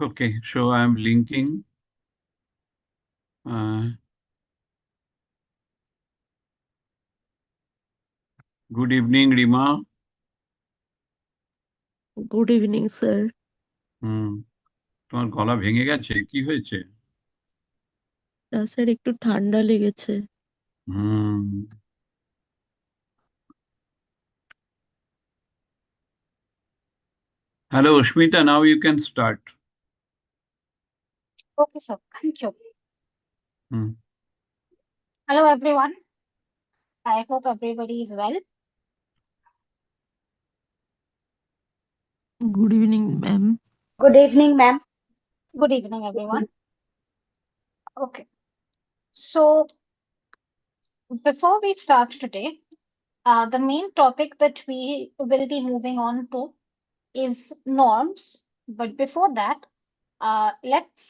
Okay, so I'm linking. Good evening, Rima. Good evening, sir. তোমার গলা ভেঙে গেছে, কি হয়েছে? স্যার একটু ঠান্ডা লেগেছে। হুম Hello, Ushmita. Now you can start. Okay, sir. Thank you. Hmm. Hello, everyone. I hope everybody is well. Good evening, ma'am. Good evening, ma'am. Good evening, everyone. Okay. So, before we start today, the main topic that we will be moving on to is norms. But before that, let's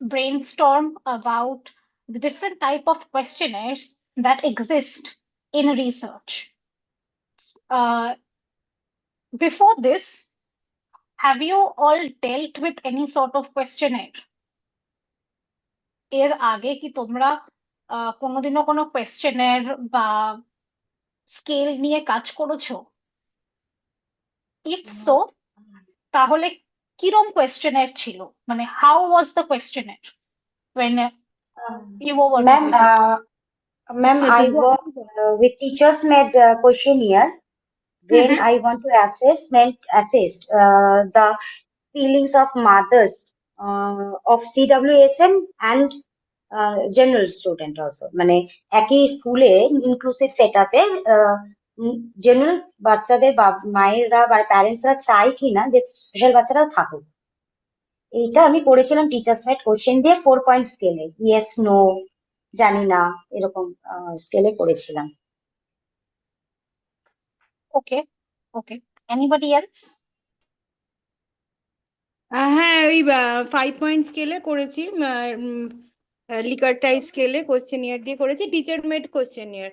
brainstorm about the different type of questionnaires that exist in research. Before this, have you all dealt with any sort of questionnaire? এর আগে কি তোমরা কোনোদিনও কোনো কোয়েশ্চেনের বা scale নিয়ে কাজ করেছো? ইফ সো, তাহলে কিরম কোয়েশ্চেনের ছিল, মানে হাউ ওয়াজ দ্য কোয়েশ্চেনের when you were working Ma'am, with it? ma'am, I Suggest- work with teachers made questionnaire when Mhm. I want to assess the feelings of mothers of CWSM and general student also. মানে একই স্কুলে inclusive set আপে general বাচ্চাদের মায়েরা বা প্যারেন্টসরা চায় কিনা যে স্পেশাল বাচ্চারাও থাকুক। এইটা আমি করেছিলাম টিচার্স মেড কোশ্চেন দিয়ে 4 পয়েন্ট স্কেলে, ইয়েস নো, জানি না, এরকম স্কেলে করেছিলাম। ওকে ওকে, এনিবডি এলস? হ্যাঁ, ওই 5 পয়েন্ট স্কেলে করেছি, লিকার টাইপ স্কেলে কোশ্চেনিয়ার দিয়ে করেছি, টিচার মেড কোশ্চেনিয়ার,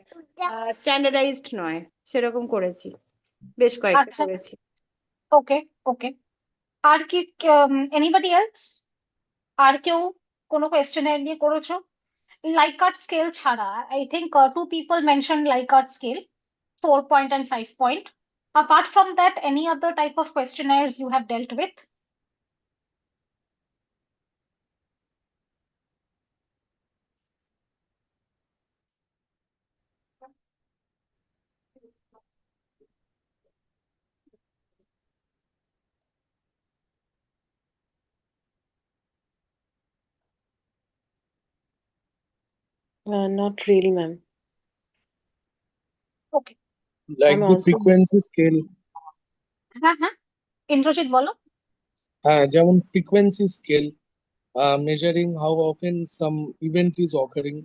স্ট্যান্ডার্ডাইজড নয়, সেরকম করেছি, বেশ কয়েকটা আচ্ছা, করেছি। ওকে ওকে। আর কি এনিবডি এলস? আর কেউ কোনো কোয়েশ্চেনের নিয়ে করেছো? লাইকার্ট স্কেল ছাড়া I think 2 people mentioned Likert scale, 4 point and 5 point. Apart from that, any other type of questionnaires you have dealt with? Not really, ma'am. Okay. Like I'm the also- frequency scale, হ্যাঁ হ্যাঁ, ইন্দ্রজিৎ বলো। যেমন frequency scale, measuring how often some event is occurring,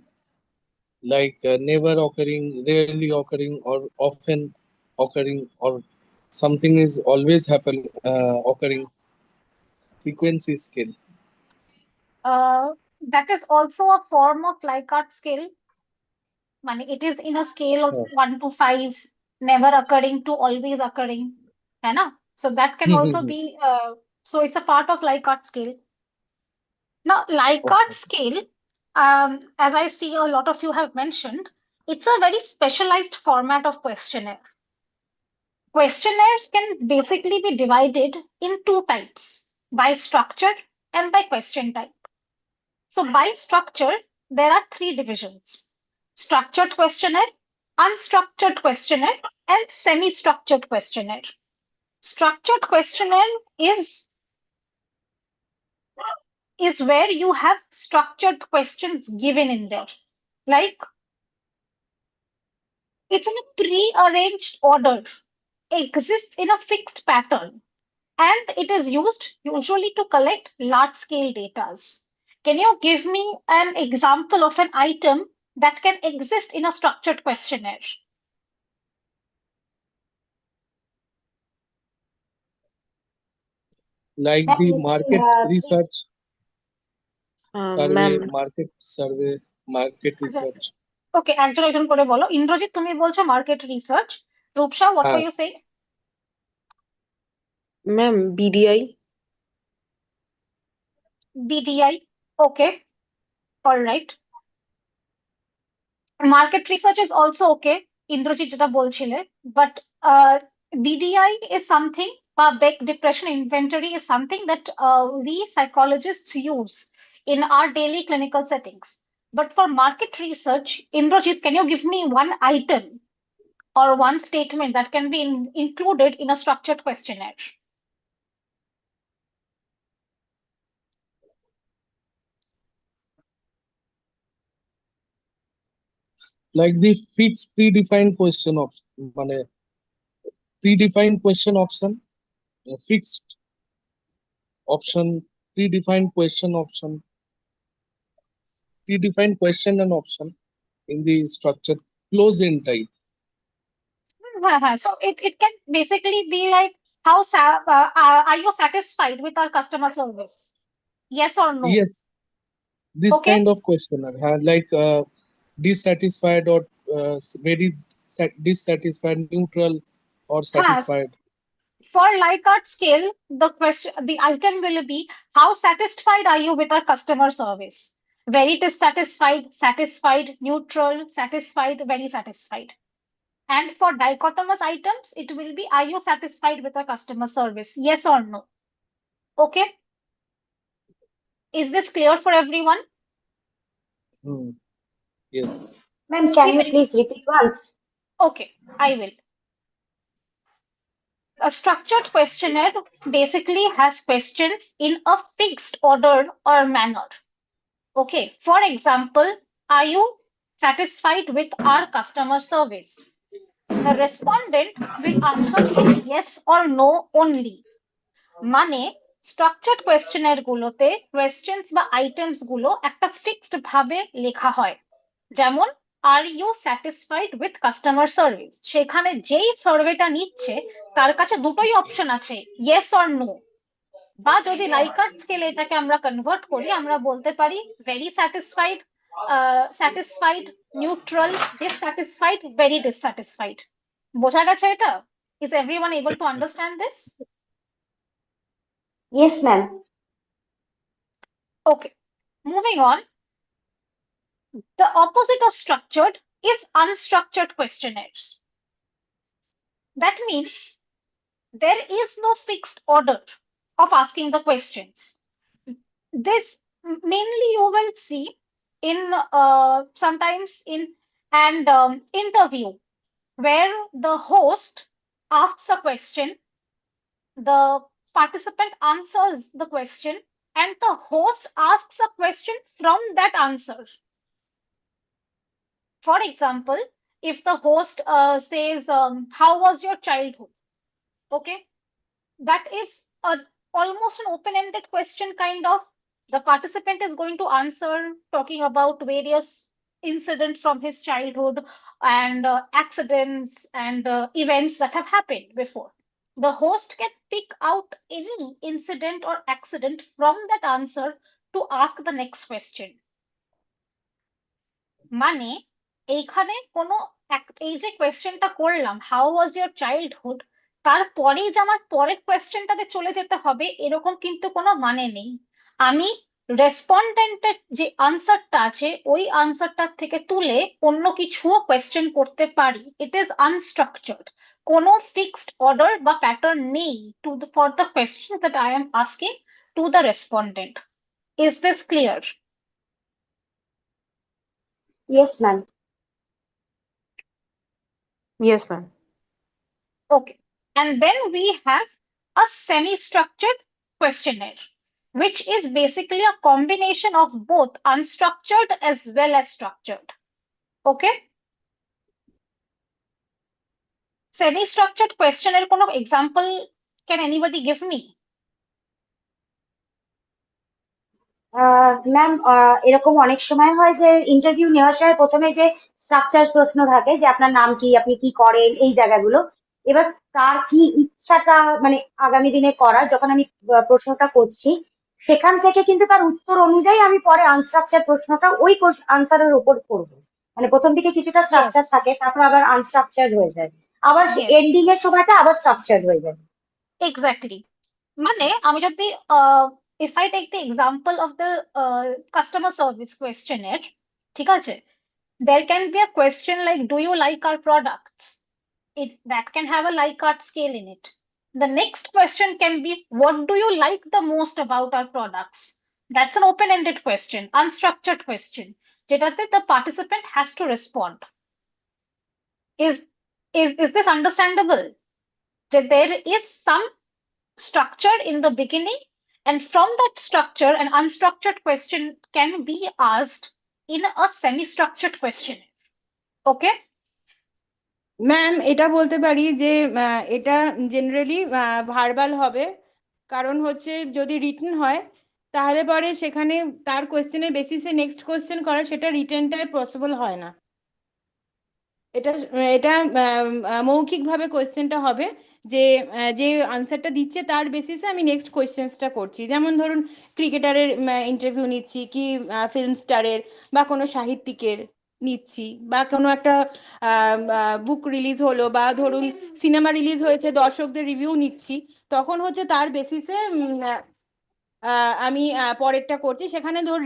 like never occurring, rarely occurring, or often occurring, or something is always occurring. Frequency scale. That is also a form of Likert scale. মানে it is in a scale of 1 to 5, never occurring to always occurring, है ना? So that can also be, so it's a part of Likert scale. Now, Likert scale, as I see a lot of you have mentioned, it's a very specialized format of questionnaire. Questionnaires can basically be divided in two types, by structure and by question type. So by structure, there are three divisions: structured questionnaire, unstructured questionnaire, and semi-structured questionnaire. Structured questionnaire is where you have structured questions given in there. Like, it's in a pre-arranged order, exists in a fixed pattern, and it is used usually to collect large-scale data. Can you give me an example of an item that can exist in a structured questionnaire? Like the market research survey, ma'am. market survey, market research. Okay, একজন করে বলো। ইন্দ্রজিৎ তুমি বলছো market research, Rupsa what were you saying? Ma'am, BDI. BDI, okay, all right. Market research is also okay, Indrajit যেটা বলছিলে, but BDI is something, big depression inventory is something that we psychologists use in our daily clinical settings. But for market research, Indrajit, can you give me one item or one statement that can be included in a structured questionnaire? Like the fixed predefined question option, মানে predefined question option, fixed option, predefined question option, predefined question and option in the structure, close in type. So it can basically be like, are you satisfied with our customer service? Yes or no? Yes, this Okay. kind of questionnaire, like dissatisfied or very dissatisfied, neutral, or Has satisfied. for Likert scale, the item will be, how satisfied are you with our customer service? Very dissatisfied, satisfied, neutral, satisfied, very satisfied. And for dichotomous items, it will be, are you satisfied with our customer service? Yes or no? Okay. Is this clear for everyone? Yes. Ma'am, can you If please repeat once? Okay, I will. A structured questionnaire basically has questions in a fixed order or manner. Okay, for example, are you satisfied with our customer service? The respondent will answer with yes or no only. মানে structured কোয়েশ্চেনের গুলোতে questions বা items গুলো একটা fixed ভাবে লেখা হয়। যেমন, are you satisfied with customer service, সেখানে যেই সার্ভেটা নিচ্ছে তার কাছে দুটোই অপশন আছে, ইয়েস অর নো। বা যদি লাইকার্ট স্কেলে এটাকে আমরা কনভার্ট করি, আমরা বলতে পারি very satisfied, satisfied, neutral, dissatisfied, very dissatisfied. বোঝা গেছে এটা? Is everyone able to understand this? Yes, ma'am. Okay, moving on. The opposite of structured is unstructured questionnaires. That means there is no fixed order of asking the questions. This mainly you will see in sometimes in an interview where the host asks a question, the participant answers the question, and the host asks a question from that answer. For example, if the host says, how was your childhood? Okay, that is almost an open-ended question, kind of. The participant is going to answer talking about various incidents from his childhood and accidents and events that have happened before. The host can pick out any incident or accident from that answer to ask the next question. মানে এইখানে কোনো এই যে কোয়েশ্চেনটা করলাম, how was your childhood, তারপরেই যে আমার পরের কোয়েশ্চেনটাতে চলে যেতে হবে এরকম কিন্তু কোনো মানে নেই। আমি রেসপন্ডেন্টের যে আনসারটা আছে ওই আনসারটার থেকে তুলে অন্য কিছুও কোয়েশ্চেন করতে পারি। ইট ইজ আনস্ট্রাকচার্ড, কোনো ফিক্সড অর্ডার বা প্যাটার্ন নেই for the question that I am asking to the respondent. Is this clear? Yes, ma'am. Yes, ma'am. Okay. And then we have a semi-structured questionnaire, which is basically a combination of both unstructured as well as structured. Okay. Semi-structured questionnaire, কোনো example can anybody give me? Ma'am, এরকম অনেক সময় হয় যে interview নেওয়ার সময় প্রথমে যে স্ট্রাকচার প্রশ্ন থাকে যে আপনার নাম কি, আপনি কি করেন, এই জায়গাগুলো। এবার তার কি ইচ্ছাটা মানে আগামী দিনে করার, যখন আমি প্রশ্নটা করছি সেখান থেকে কিন্তু তার উত্তর অনুযায়ী আমি পরে আনস্ট্রাকচার প্রশ্নটা ওই আনসারের উপর করবো। মানে প্রথম দিকে কিছুটা স্ট্রাকচার Yes. থাকে, তারপর আবার আনস্ট্রাকচার হয়ে যায়, আবার Yes. এন্ডিং এর সময়টা আবার স্ট্রাকচার হয়ে যায়। এক্স্যাক্টলি। মানে আমি যদি if I take the example of the customer service questionnaire, ঠিক আছে, there can be a question like, do you like our products? That can have a Likert scale in it. The next question can be, what do you like the most about our products? That's an open-ended question, unstructured question, যেটাতে the participant has to respond. Is this understandable? That there is some structure in the beginning, and from that structure, an unstructured question can be asked in a semi-structured question. Okay? Ma'am এটা বলতে পারি যে এটা generally verbal হবে, কারণ হচ্ছে যদি written হয় তাহলে পরে সেখানে তার কোয়েশ্চেনের বেসিসে নেক্সট কোয়েশ্চেন করা, সেটা রিটেনটাই পসিবল হয় না। এটা এটা মৌখিকভাবে কোয়েশ্চেনটা হবে যে যে আনসারটা দিচ্ছে তার বেসিসে আমি নেক্সট কোয়েশ্চেন্সটা করছি। যেমন ধরুন ক্রিকেটারের ইন্টারভিউ নিচ্ছি, কি ফিল্ম স্টারের বা কোনো সাহিত্যিকের নিচ্ছি, বা কোনো একটা বুক রিলিজ হলো, বা ধরুন সিনেমা রিলিজ হয়েছে, দর্শকদের রিভিউ নিচ্ছি, তখন হচ্ছে তার বেসিসে আমি পরেরটা করছি। সেখানে ধর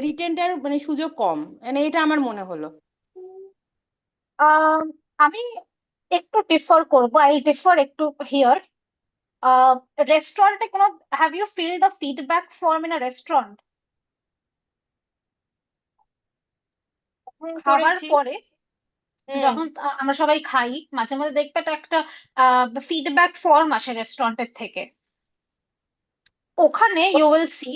রিটেনটার মানে সুযোগ কম, মানে এটা আমার মনে হলো। আমি একটু ডিফার করবো, আই ডিফার একটু হিয়ার। রেস্টুরেন্টে কোনো, have you filled a feedback form in a restaurant? খাবার করেছি। পরে যখন আমরা সবাই খাই, মাঝে মাঝে দেখবে একটা ফিডব্যাক ফর্ম আসে রেস্টুরেন্টের থেকে। ওখানে ইউ উইল সি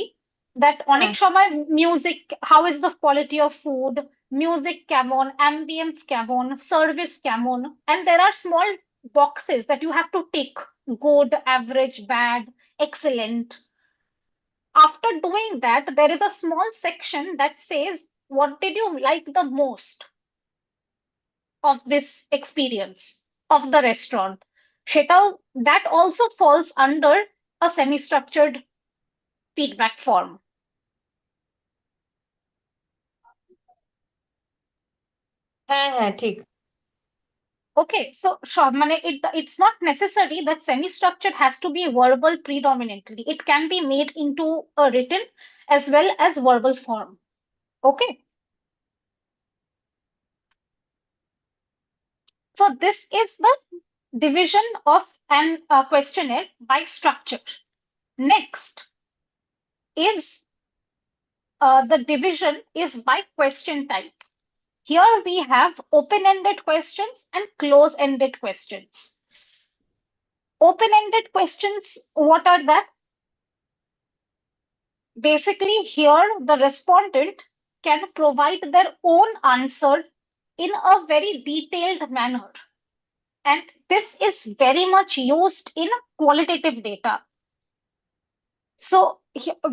দ্যাট অনেক সময় music, how is the quality of food, music কেমন, অ্যাম্বিয়েন্স কেমন, সার্ভিস কেমন, and there are small boxes that you have to tick: good, average, bad, excellent. After doing that, there is a small section that says, what did you like the most of this experience of the restaurant? সেটাও, that also falls under a semi-structured feedback form. হ্যাঁ হ্যাঁ ঠিক। Okay, so it's not necessary that semi-structured has to be verbal predominantly. It can be made into a written as well as verbal form. Okay. So this is the division of an questionnaire by structure. Next is the division is by question type. Here we have open-ended questions and close-ended questions. Open-ended questions, what are that? Basically, here the respondent can provide their own answer in a very detailed manner. And this is very much used in qualitative data. So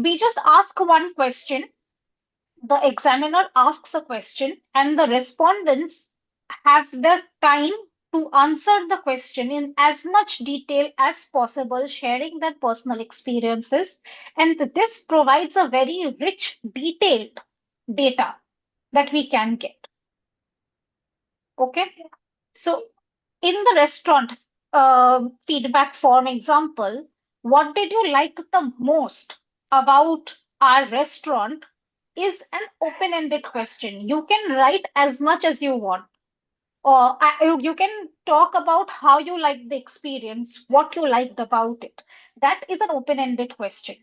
we just ask one question, the examiner asks a question, and the respondents have their time to answer the question in as much detail as possible, sharing their personal experiences. And this provides a very rich, detailed data that we can get. Okay. So in the restaurant feedback form example, what did you like the most about our restaurant is an open-ended question. You can write as much as you want. Or you can talk about how you liked the experience, what you liked about it. That is an open-ended question.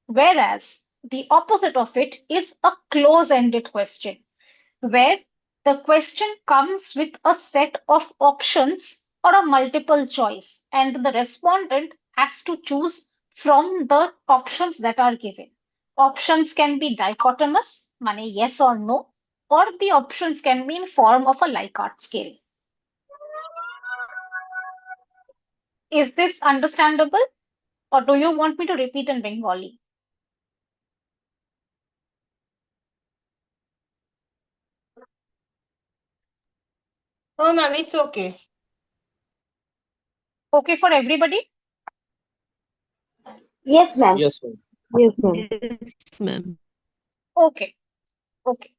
Whereas the opposite of it is a close-ended question, where the question comes with a set of options or a multiple choice, and the respondent has to choose from the options that are given. Options can be dichotomous, money yes or no, or the options can be in form of a Likert scale. Is this understandable, or do you want me to repeat in Bengali? Oh ma'am it's okay. Okay for everybody? Yes, ma'am. Yes, sir. Yes, ma'am. Yes, ma'am. Okay. Okay.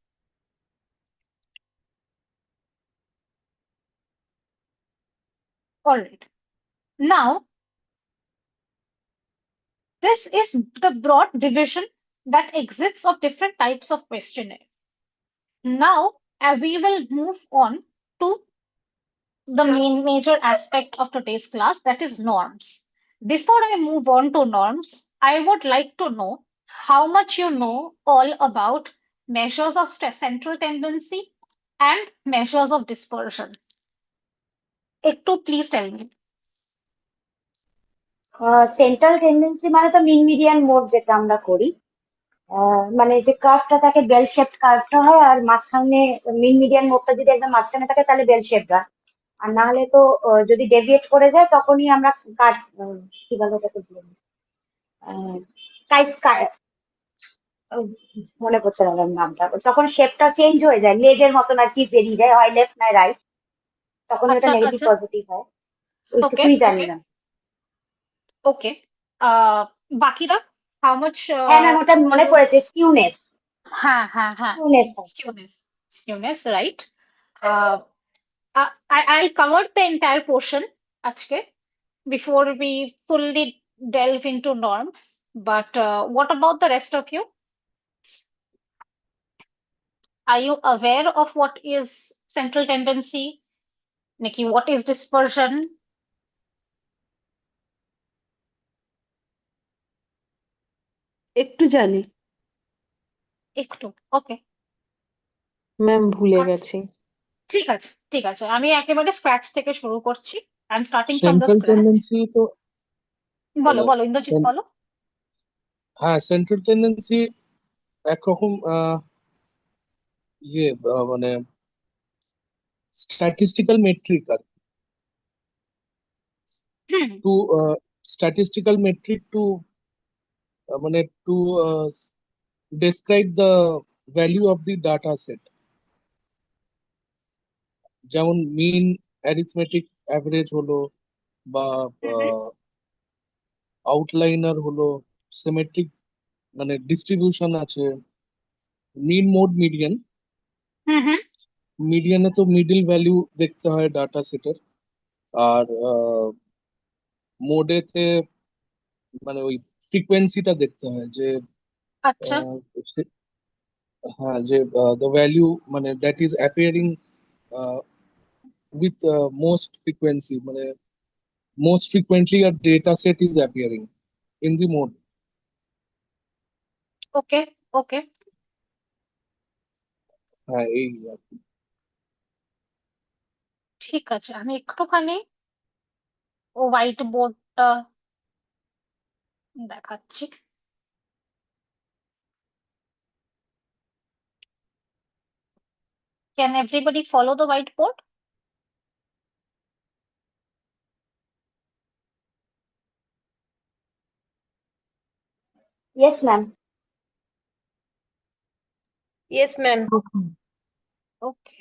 All right. Now, This is the broad division that exists of different types of questionnaire. Now, we will move on to the main major aspect of today's class, that is norms. Before I move on to norms, I would like to know how much you know all about measures of central tendency and measures of dispersion. Ektu, please tell me. Central tendency মানে তো mean median mode যেটা আমরা করি, মানে যে কার্ভটা থাকে bell shaped কার্ভটা হয়, আর মাঝখানে মিন মিডিয়ান মোডটা যদি একদম মাঝখানে থাকে তাহলে বেল শেপড হয়, আর না হলে তো যদি ডেভিয়েট করে যায় তখনই আমরা কাট, কি বলে ওটাকে, মনে পড়ছে না নামটা, যখন শেপটা চেঞ্জ হয়ে যায় লেজের মতন আর কি বেরিয়ে যায়, হয় লেফট না রাইট, তখন ওটা আচ্ছা নেগেটিভ আচ্ছা পজিটিভ হয়। ওকে ওইটুকুই জানি ওকে না। ওকে বাকিরা how much হ্যাঁ ম্যাম, ওটা মনে পড়েছে, স্কিউনেস। হ্যাঁ হ্যাঁ হ্যাঁ skewness. skewness right I'll cover the entire portion আজকে before we fully delve into norms. But what about the rest of you? Are you aware of what is central tendency? Nikki, what is dispersion? একটু জানি একটু okay ma'am, ভুলে গেছি। ঠিক আছে আমি একেবারে স্ক্র্যাচ থেকে শুরু করছি I am starting from the central scratch tendency তো বলো মানে বলো ইন্দ্রজিৎ বলো হ্যাঁ, সেন্ট্রাল টেন্ডেন্সি একরকম মানে স্ট্যাটিস্টিক্যাল মেট্রিক আর হুম টু স্ট্যাটিস্টিক্যাল মেট্রিক টু মানে to describe the value of the data set, যেমন মিন অ্যারিথমেটিক অ্যাভারেজ হলো, বা আউটলাইনার হলো, সিমেট্রিক মানে ডিস্ট্রিবিউশন আছে, মিন মোড মিডিয়ান। হুম হুম মিডিয়ানে তো মিডল ভ্যালু দেখতে হয় ডাটা সেটের, আর মোডেতে মানে ওই ফ্রিকোয়েন্সিটা দেখতে হয় যে আচ্ছা হ্যাঁ, যে দ্য ভ্যালু মানে that is appearing with most frequency, মানে most frequently a data set is appearing in the mode. ওকে ওকে হ্যাঁ, এই আর কি। ঠিক আছে আমি একটুখানি হোয়াইট বোর্ডটা দেখাচ্ছি Can everybody follow the whiteboard? Yes ma'am. Yes ma'am. Okay.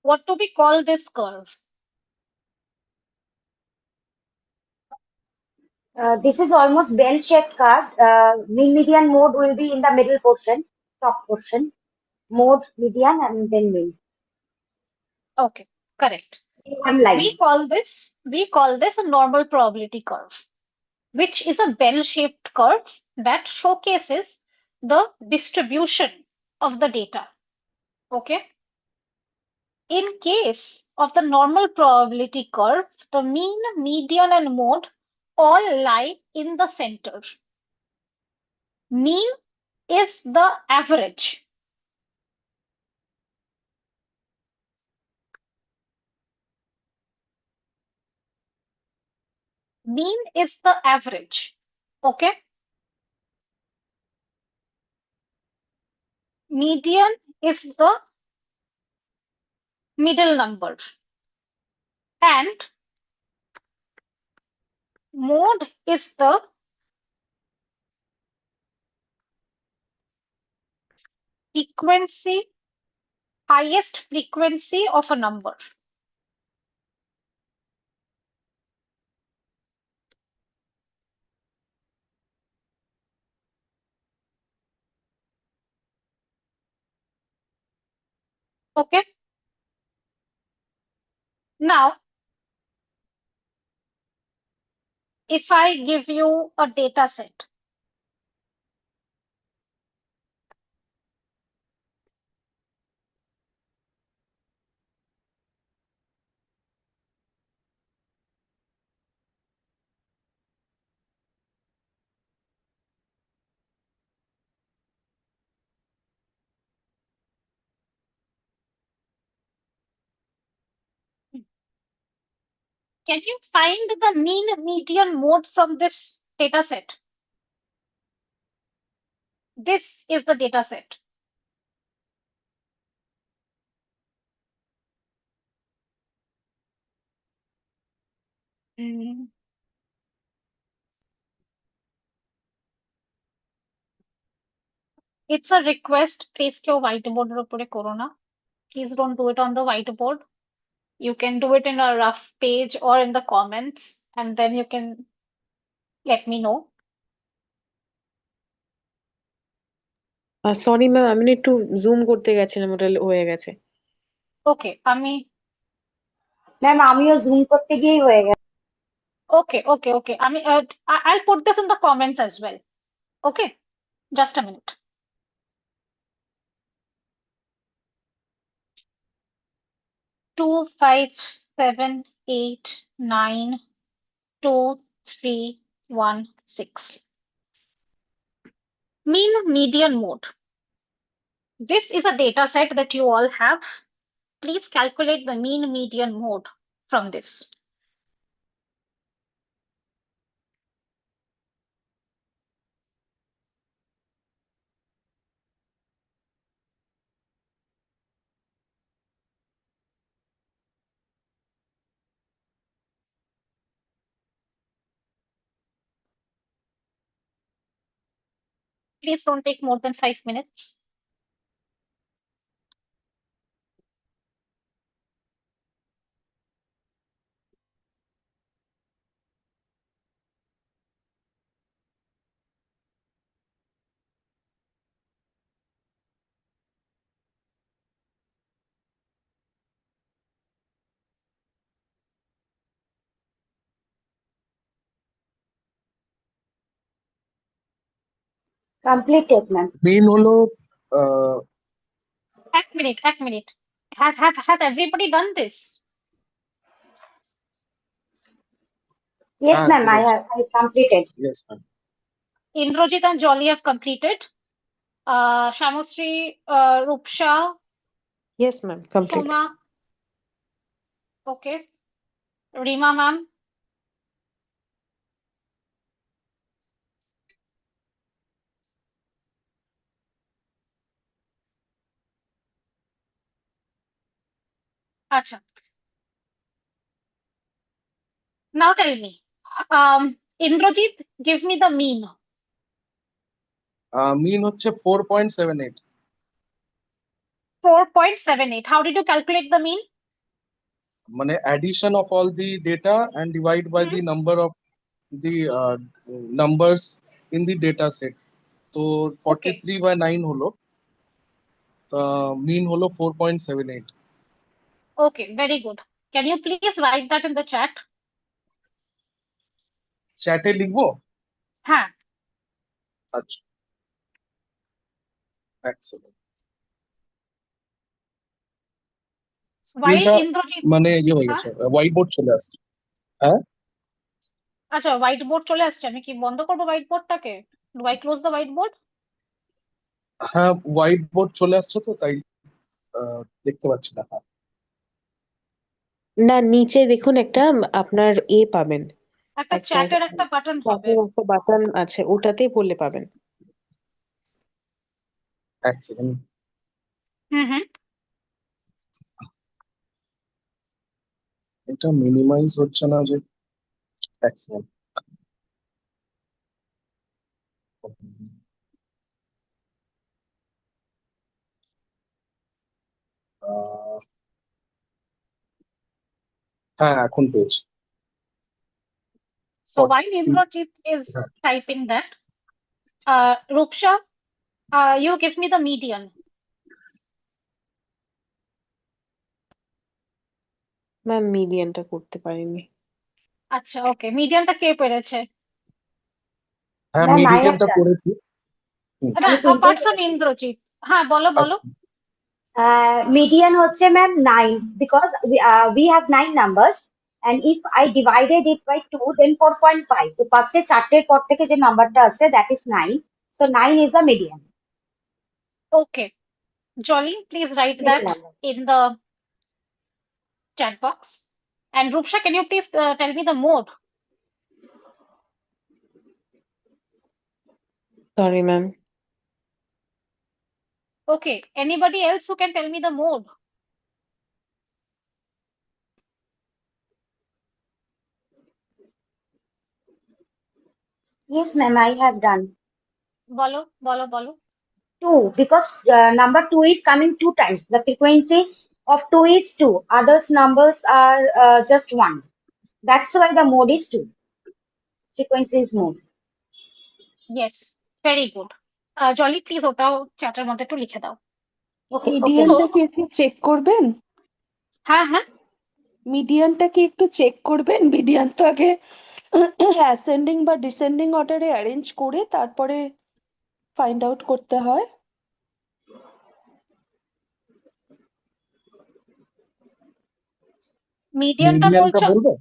What do we call this curve? This is almost bell-shaped curve. Mean median mode will be in the middle portion, top portion. Mode, median, and then mean. Okay, correct. In one line. We call this a normal probability curve, which is a bell-shaped curve that showcases the distribution of the data. Okay. In case of the normal probability curve, the mean, median, and mode all lie in the center. Mean is the average. Mean is the average. Okay. Median is the middle number. And mode is the frequency, highest frequency of a number. Okay. Now, if I give you a data set, can you find the mean median mode from this data set? This is the data set. It's a request, please কেউ whiteboard এর উপরে করো না. Please don't do it on the whiteboard. You can do it in a rough page or in the comments, and then you can let me know. Sorry ma'am, আমি না একটু zoom করতে গেছিলাম, ওটা হয়ে গেছে। Okay, আমি ম্যাম আমিও জুম করতে গিয়েই হয়ে গেছে। okay. I'll put this in the comments as well. Okay, just a minute. Two, 5, 7, 8, 9, 2, 3, 1, 6. Mean median mode. This is a data set that you all have. Please calculate the mean median mode from this. Please don't take more than 5 minutes. Completed ma'am. Main হলো এক minute. Has everybody done this? Yes হ্যাঁ ma'am, করেছি। I completed. Yes ma'am. Indrajit and Jolly have completed. Shamosri, Rupsha, yes ma'am, complete. Soma. Okay. Rima ma'am. Acha. Now tell me. Indrajit, give me the mean. মিন হচ্ছে 4.78। 4.78. How did you calculate the mean? মানে addition of all the data and divide by the number of the numbers in the data set, তো 43/9 হলো, মিন হলো 4.78। Okay, very good. Can you please write that in the chat? চ্যাটে লিখবো? হ্যাঁ। আচ্ছা, এক second. While স্ক্রিনটা Indrajit, মানে ইয়ে হয়ে গেছে, হোয়াইট বোর্ড চলে আসছে। হ্যাঁ আচ্ছা হোয়াইট বোর্ড চলে আসছে, আমি কি বন্ধ করবো হোয়াইট বোর্ডটাকে? Do I close the white board? হ্যাঁ হোয়াইট বোর্ড চলে আসছে, তো তাই দেখতে পাচ্ছি না। হ্যাঁ না, নিচে দেখুন একটা আপনার পাবেন, একটা একটা চ্যাটের একটা বাটন হবে। একটা বাটন আছে, ওটাতেই বললে পাবেন। এক সেকেন্ড। হুম। এটা মিনিমাইজ হচ্ছে না যে, এক সেকেন্ড। হ্যাঁ এখন পেয়েছি। So while 40 Indrajit is হ্যাঁ typing that, Ruksha, you give me the median. Ma'am মিডিয়ানটা করতে পারিনি। আচ্ছা, ওকে, মিডিয়ানটা কে পেরেছে? হ্যাঁ ম্যাম আই হ্যাভ মিডিয়ানটা ডান। করেছি। হুম, না, আমি তিনটেই অ্যাপার্ট ফ্রম করেছি। ইন্দ্রজিৎ। হ্যাঁ, বলো বলো। আচ্ছা Median হচ্ছে ma'am 9 because we have 9 numbers and if I divided it by 2 then 4.5. So ফার্স্টে চারটের পর থেকে যে নাম্বারটা আসছে that is 9. So 9 is the median. Okay, Jolly, please write Middle that number. in the chat box. And Ruksha, can you please tell me the mode? Sorry ma'am. Okay, anybody else who can tell me the mode? Yes ma'am I have done. বলো বলো বলো। 2 because number 2 is coming 2 times. The frequency of 2 is 2. Others numbers are just 1. That's why the mode is 2. Frequency is mode. Yes, very good. Jolly, please ওটাও চ্যাটের মধ্যে একটু লিখে দাও। Okay, okay. মিডিয়ানটা কি একটু চেক করবেন? হ্যাঁ হ্যাঁ, মিডিয়ানটা কি একটু চেক করবেন? মিডিয়ান তো আগে অ্যাসেন্ডিং বা ডিসেন্ডিং অর্ডারে অ্যারেঞ্জ করে তারপরে ফাইন্ড আউট করতে হয়। মিডিয়ানটা মিডিয়ানটা বলছো? বলবো?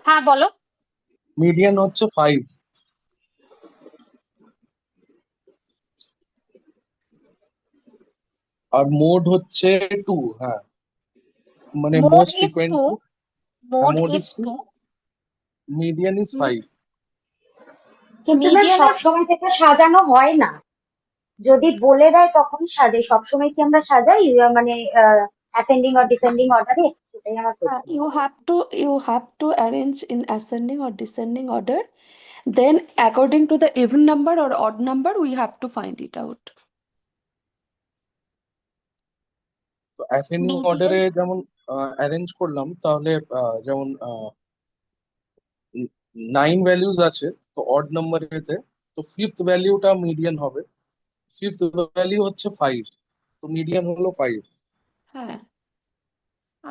হ্যাঁ বলো। মিডিয়ান হচ্ছে 5 আর মোড হচ্ছে 2। হ্যাঁ মানে Mode most is frequency. 2. Mode mode is is 2, 2. Median is 5। কিন্তু ম্যাম মিডিয়ানের সবসময় যেটা সাজানো হয় না, যদি বলে দেয় তখন সাজে। সবসময় কি আমরা সাজাই মানে অ্যাসেন্ডিং অর ডিসেন্ডিং অর্ডারে? সেটাই আমার প্রশ্ন। You have to arrange in ascending or descending order. Then according to the even number or odd number, we have to find it out. তো অ্যাসেন্ডিং মিডিয়ান অর্ডারে যেমন অ্যারেঞ্জ করলাম তাহলে যেমন 9 ভ্যালুজ আছে, তো অড নাম্বারেতে তো ফিফথ ভ্যালিউটা মিডিয়ান হবে। ফিফথ ভ্যালিউ হচ্ছে 5, তো মিডিয়ান হলো 5। হ্যাঁ,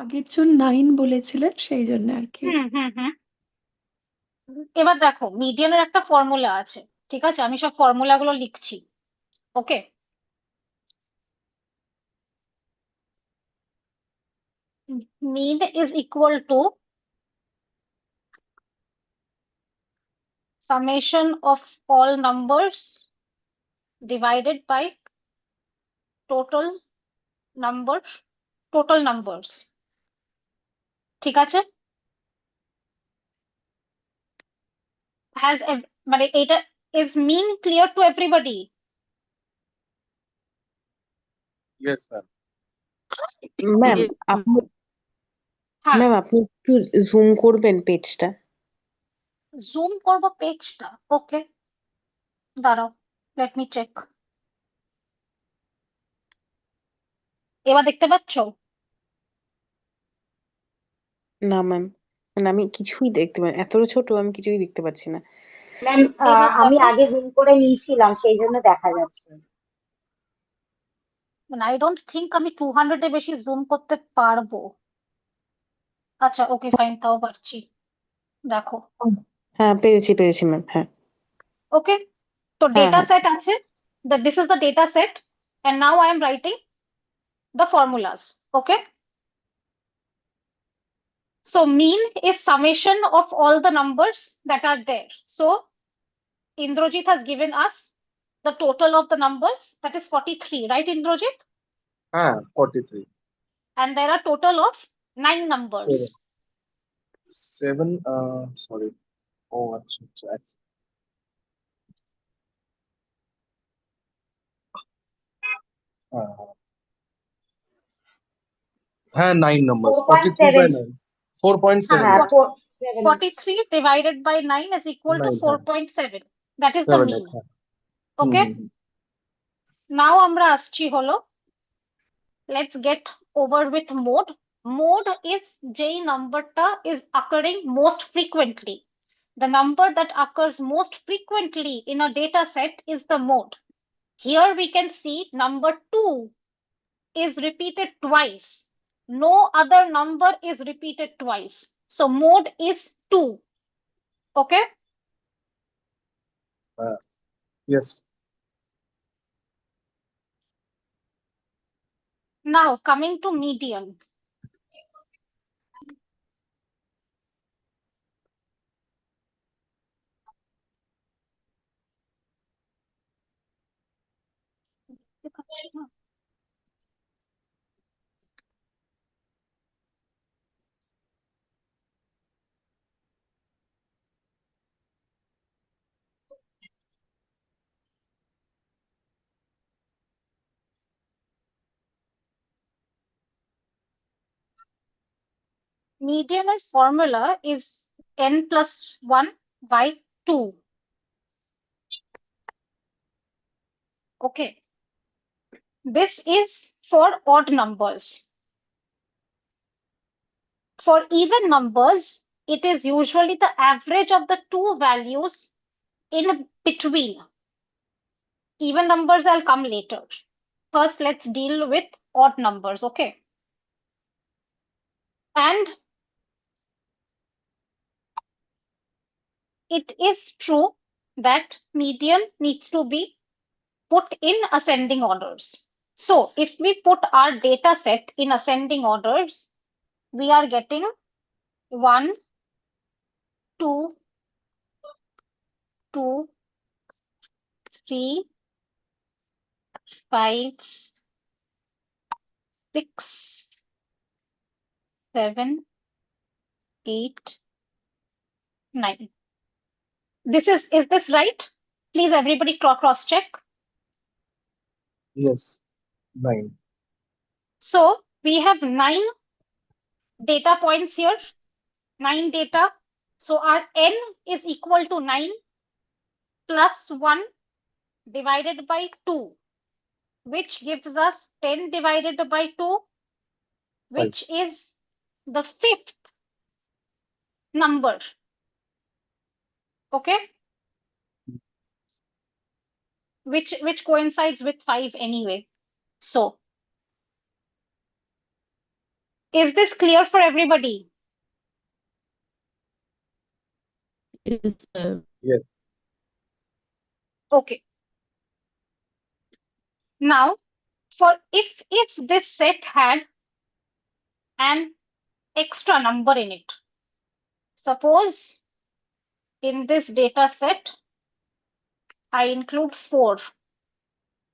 আগের জন 9 বলেছিলেন সেই জন্য আর কি। হুম হুম হুম। এবার দেখো, মিডিয়ানের একটা ফর্মুলা আছে, ঠিক আছে? আমি সব ফর্মুলা গুলো লিখছি। ওকে, mean is equal to summation of all numbers divided by total numbers, ঠিক আছে? মানে এটা is mean clear to everybody? Yes sir. Ma'am আপনি হ্যাঁ, ম্যাম আপনি একটু জুম করবেন পেজটা? জুম করবো পেজটা? ওকে, দাঁড়াও, লেট মি চেক। এবার দেখতে পাচ্ছো? না ম্যাম, মানে আমি কিছুই দেখতে পাই, এতটা ছোট আমি কিছুই দেখতে পাচ্ছি না। ম্যাম এবার আমি দেখো, আগে জুম করে নিয়েছিলাম সেই জন্য দেখা যাচ্ছে। মানে আই ডোন্ট থিঙ্ক আমি 200 এ বেশি জুম করতে পারবো। আচ্ছা, ওকে ফাইন, তাও পারছি, দেখো। হ্যাঁ পেরেছি পেরেছি ম্যাম, হ্যাঁ ওকে, তো হ্যাঁ ডেটা হ্যাঁ। সেট আছে, this is the data set and now I am writing the formulas. Okay, so mean is summation of all the numbers that are there. So Indrajit has given us the total of the numbers, that is 43, right Indrajit? হ্যাঁ 43। And there are total of 9 numbers. 7 sorry. ও আচ্ছা আচ্ছা হ্যাঁ হ্যাঁ 9 numbers, 43 by 4.7। 9, 4.7। হ্যাঁ হ্যাঁ 4.7। 43 divided by 9 is equal to 9 হ্যাঁ 4.7. That is the 7 mean. হ্যাঁ। Okay, now আমরা আসছি হলো, let's get over with mode. Mode is J number is occurring most frequently. The number that occurs most frequently in a data set is the mode. Here we can see number 2 is repeated twice. No other number is repeated twice. So mode is 2. Okay? Yes. Now coming to median. Median formula is n plus 1 by 2. Okay. This is for odd numbers. For even numbers, it is usually the average of the two values in between. Even numbers I'll come later. First, let's deal with odd numbers, okay? And it is true that median needs to be put in ascending orders. So if we put our data set in ascending orders, we are getting 1, 2, 2, 3, 5, 6, 7, 8, 9. Is this right? Please everybody cross check. Yes. 9. So we have 9 data points here, 9 data. So our n is equal to 9 plus 1 divided by 2, which gives us 10 divided by 2, which is the 5th number. Okay? Which coincides with 5 anyway. So is this clear for everybody? Yes, ma'am. Yes. Okay. Now, for if this set had an extra number in it, suppose in this data set, I include 4.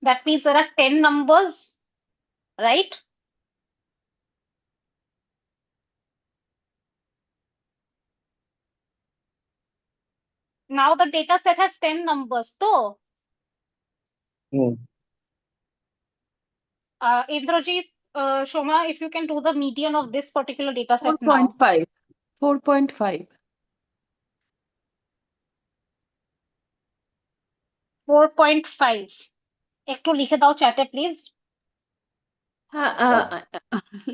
That means there are 10 numbers, right? Now the data set has 10 numbers. So, Indrajit, Shoma, if you can do the median of this particular data set now. 4.5. 4.5. 4.5. একটু লিখে দাও চ্যাটে please. হ্যাঁ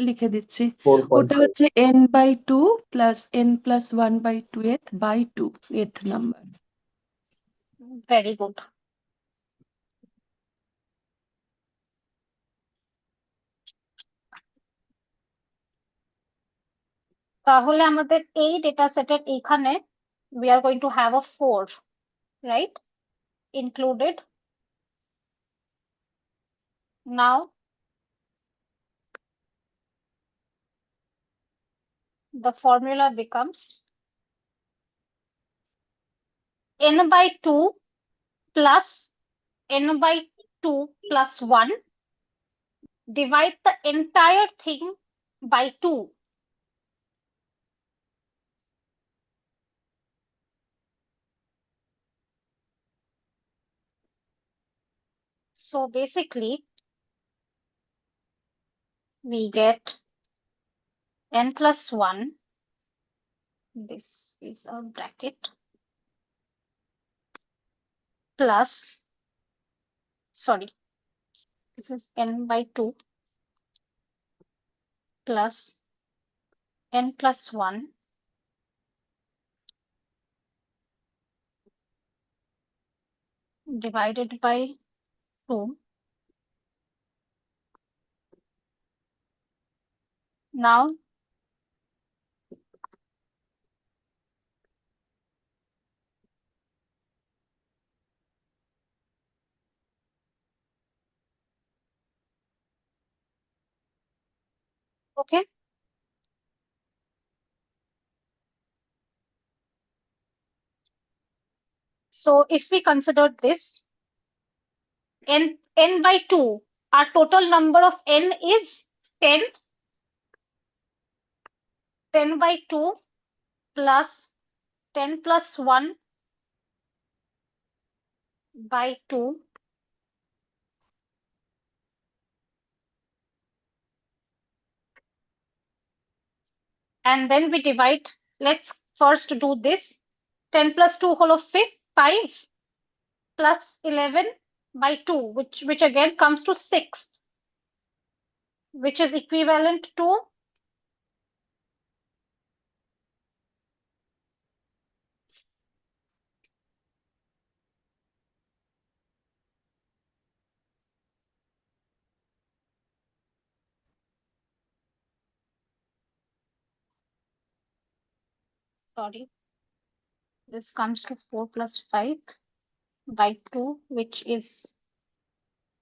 লিখে দিচ্ছি। 4.5. ওটা হচ্ছে n/2 plus n+1/2th by 2 th number. Very good. তাহলে আমাদের এই ডেটা সেটের এইখানে we are going to have a 4, right? Included. Now the formula becomes n/2 plus n/2 plus 1, divide the entire thing by 2. So basically we get n plus 1, this is a bracket, plus, sorry, this is n/2 plus n plus 1 divided by 2. Now, okay, so if we consider this, n by 2, our total number of n is 10. 10 by 2 plus 10 plus 1 by 2. And then we divide. Let's first do this. 10 plus 2 whole of 5 plus 11 by 2, which again comes to 6, which is equivalent to 4 plus 5 by 2, which is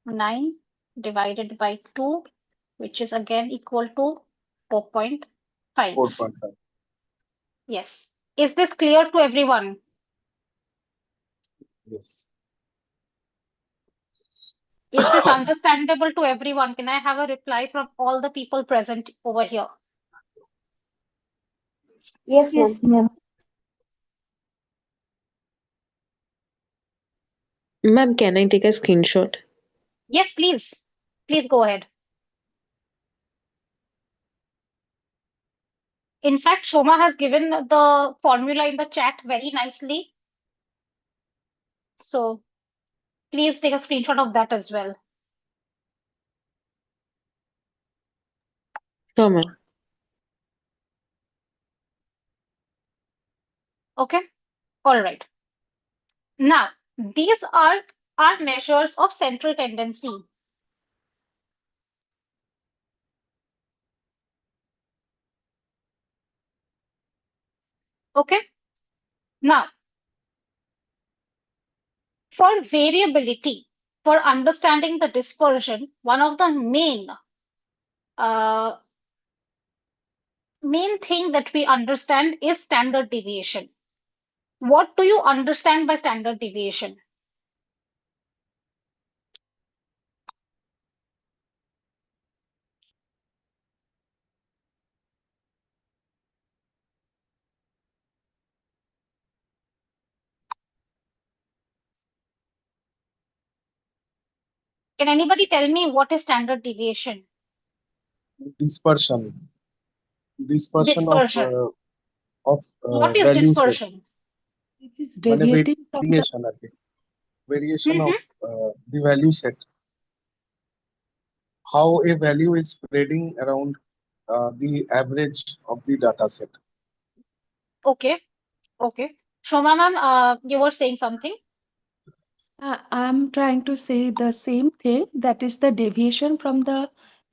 9 divided by 2, which is again equal to 4.5. 4.5. Yes. Is this clear to everyone? Yes. Is this understandable to everyone? Can I have a reply from all the people present over here? Yes, ma'am. Yes, ma'am. Ma'am, can I take a screenshot? Yes, please. Please go ahead. In fact, Shoma has given the formula in the chat very nicely. So please take a screenshot of that as well. Sure, ma'am. Okay. All right. Now, these are our measures of central tendency. Okay. Now, for variability, for understanding the dispersion, one of the main thing that we understand is standard deviation. What do you understand by standard deviation? Can anybody tell me what is standard deviation? Dispersion. Dispersion Dispersion. of What is value set. dispersion? It is মানে deviating from the variation আর কি variation of the value set, how a value is spreading around the average of the data set. Okay. Okay. Shoma ma'am, you were saying something. I'm trying to say the same thing, that is the deviation from the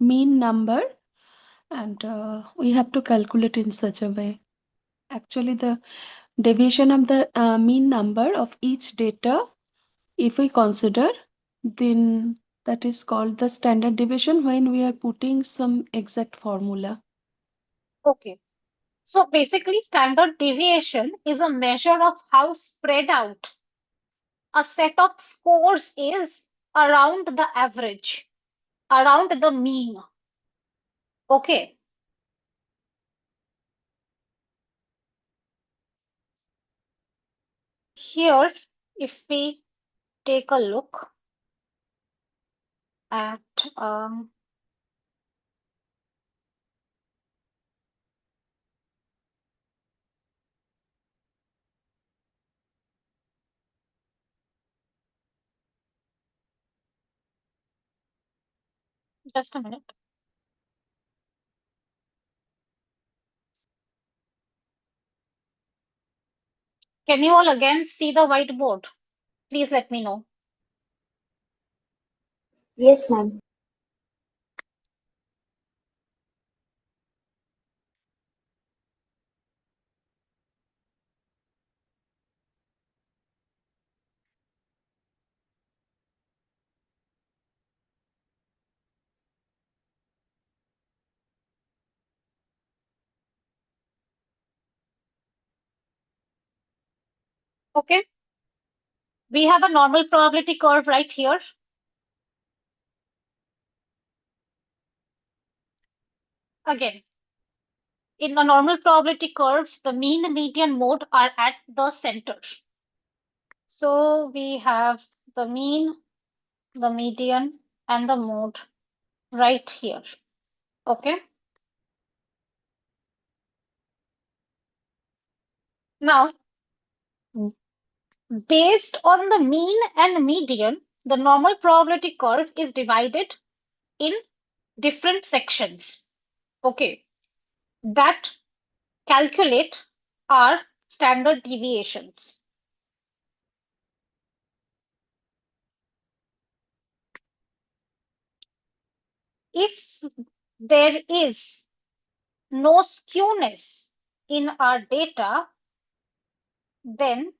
mean number, and we have to calculate in such a way. Actually, the deviation of the mean number of each data, if we consider, then that is called the standard deviation when we are putting some exact formula. Okay. So basically, standard deviation is a measure of how spread out a set of scores is around the average, around the mean. Okay. Here, if we take a look at just a minute. Can you all again see the whiteboard? Please let me know. Yes, ma'am. Okay. We have a normal probability curve right here. Again, in a normal probability curve, the mean and median mode are at the center. So we have the mean, the median, and the mode right here. Okay. Now, based on the mean and median, the normal probability curve is divided in different sections. Okay. That calculate our standard deviations. If there is no skewness in our data, then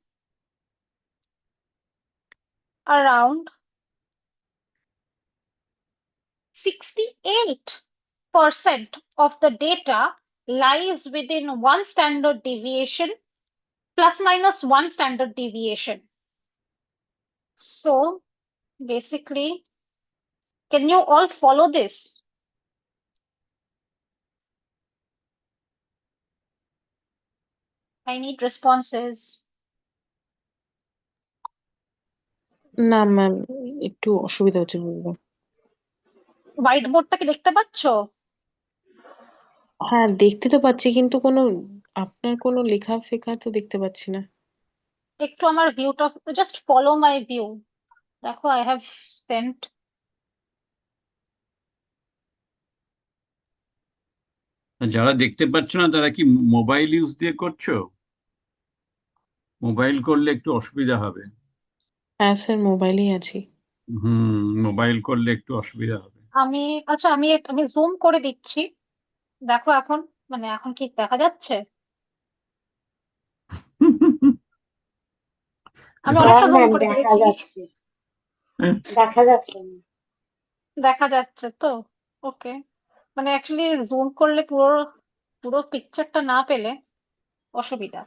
around 68% of the data lies within one standard deviation plus minus one standard deviation. So basically, can you all follow this? I need responses. না ma'am, একটু অসুবিধা হচ্ছে বুঝতে। White বোর্ডটা কি দেখতে পাচ্ছ? হ্যাঁ দেখতে তো পাচ্ছি, কিন্তু কোনো আপনার কোনো লেখা ফেখা তো দেখতে পাচ্ছি না। একটু আমার ভিউটা জাস্ট ফলো মাই ভিউ। দেখো, আই হ্যাভ সেন্ট। যারা দেখতে পাচ্ছ না তারা কি মোবাইল ইউজ দিয়ে করছো? মোবাইল করলে একটু অসুবিধা হবে। হ্যাঁ স্যার, মোবাইলেই আছি। মোবাইল করলে একটু অসুবিধা হবে। আচ্ছা, আমি জুম করে দিচ্ছি। দেখো এখন, মানে এখন কি দেখা যাচ্ছে? আমি হ্যাঁ অনেকটা জুম ম্যাম, করে দেখা দিয়েছি। যাচ্ছে, দেখা যাচ্ছে। দেখা যাচ্ছে তো? ওকে। মানে অ্যাকচুয়ালি জুম করলে পুরো পুরো পিকচারটা না পেলে অসুবিধা।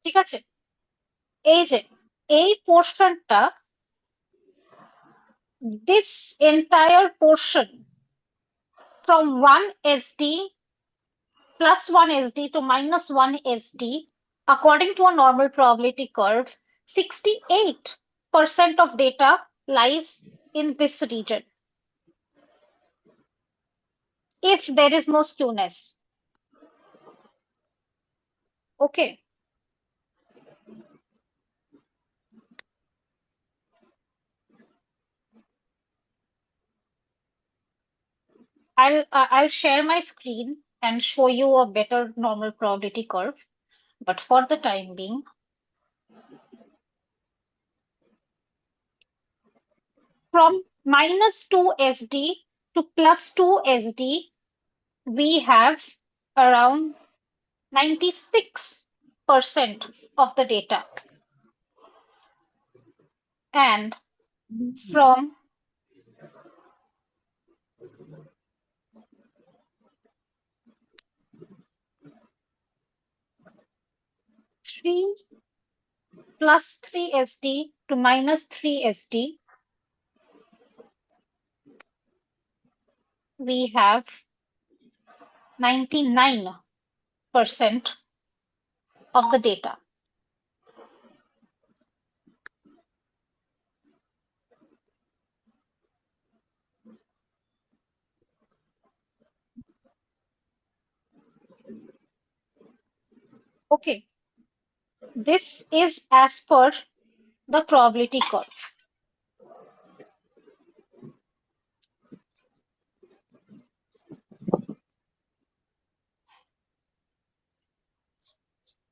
ঠিক আছে, এই যে এই পোর্শনটা, this entire portion from 1 SD plus 1 SD to minus 1 SD, according to a normal probability curve, 68% of data lies in this region if there is no skewness. Okay. I'll share my screen and show you a better normal probability curve. But for the time being, from minus 2 SD to plus 2 SD, we have around 96% of the data. And from three plus 3 SD to minus 3 SD, we have 99% of the data. Okay, this is as per the probability curve.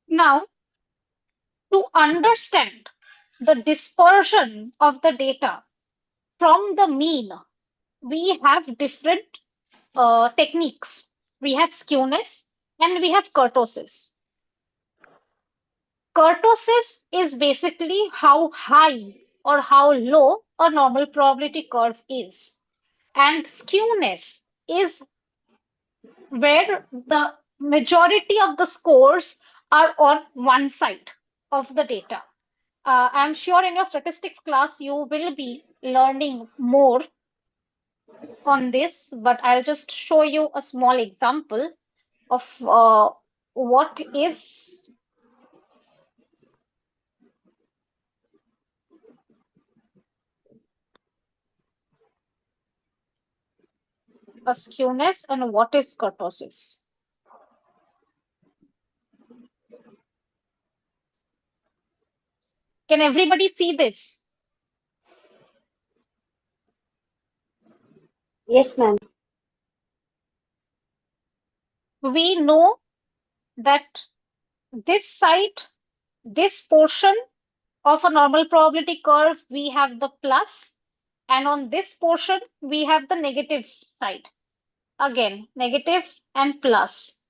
Now, to understand the dispersion of the data from the mean, we have different techniques. We have skewness and we have kurtosis. Kurtosis is basically how high or how low a normal probability curve is. And skewness is where the majority of the scores are on one side of the data. I'm sure in your statistics class you will be learning more on this, but I'll just show you a small example of what is a skewness and what is kurtosis. Can everybody see this? Yes, ma'am. We know that this side, this portion of a normal probability curve, we have the plus, and on this portion, we have the negative side. Again, negative and plus.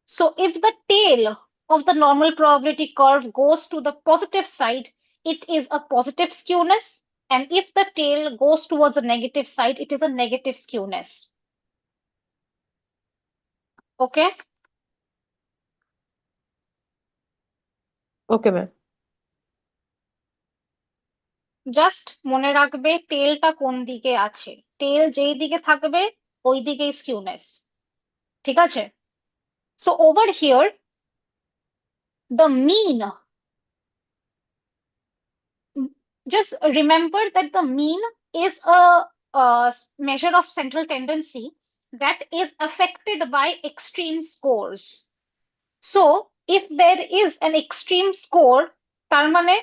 So if the tail of the normal probability curve goes to the positive side, it is a positive skewness. And if the tail goes towards the negative side, it is a negative skewness. Okay? Okay ma'am. Just মনে রাখবে টেলটা কোন দিকে আছে। টেল যেই দিকে থাকবে ওই দিকেই স্কিউনেস। ঠিক আছে? So over here, the mean, just remember that the mean is a measure of central tendency that is affected by extreme scores. So if there is an extreme score, তার মানে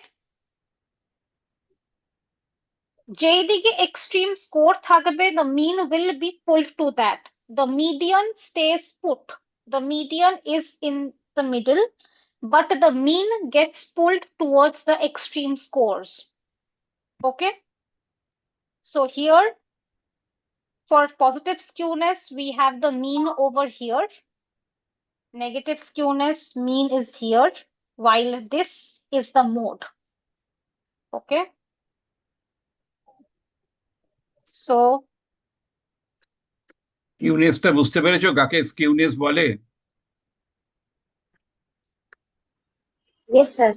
যেই দিকে extreme score থাকবে, the mean will be pulled to that. The median stays put. The median is in the middle, but the mean gets pulled towards the extreme scores. Okay? So here, for positive skewness, we have the mean over here. Negative skewness, mean is here, while this is the mode. Okay? So স্কিউনেসটা বুঝতে পেরেছো কাকে skewness বলে? Yes, sir.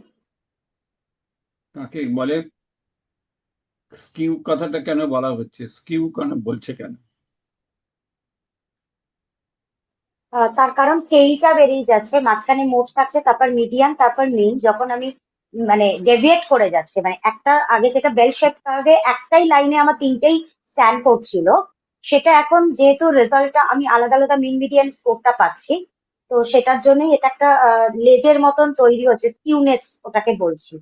কাকে বলে? Skew কথাটা কেন বলা হচ্ছে? স্কিউ কেন বলছে কেন? তার কারণ টেইলটা বেরিয়ে যাচ্ছে, মাঝখানে মোড থাকছে, তারপর মিডিয়ান, তারপর মিন। যখন আমি মানে ডেভিয়েট করে যাচ্ছে, মানে একটা আগে যেটা বেল শেপ কার্ভে একটাই লাইনে আমার তিনটেই স্ট্যান্ড করছিল, সেটা এখন যেহেতু রেজাল্টটা আমি আলাদা আলাদা মিন মিডিয়ান স্কোরটা পাচ্ছি, তো সেটার জন্যই এটা একটা লেজের মতন তৈরি হচ্ছে, স্কিউনেস ওটাকে বলছি।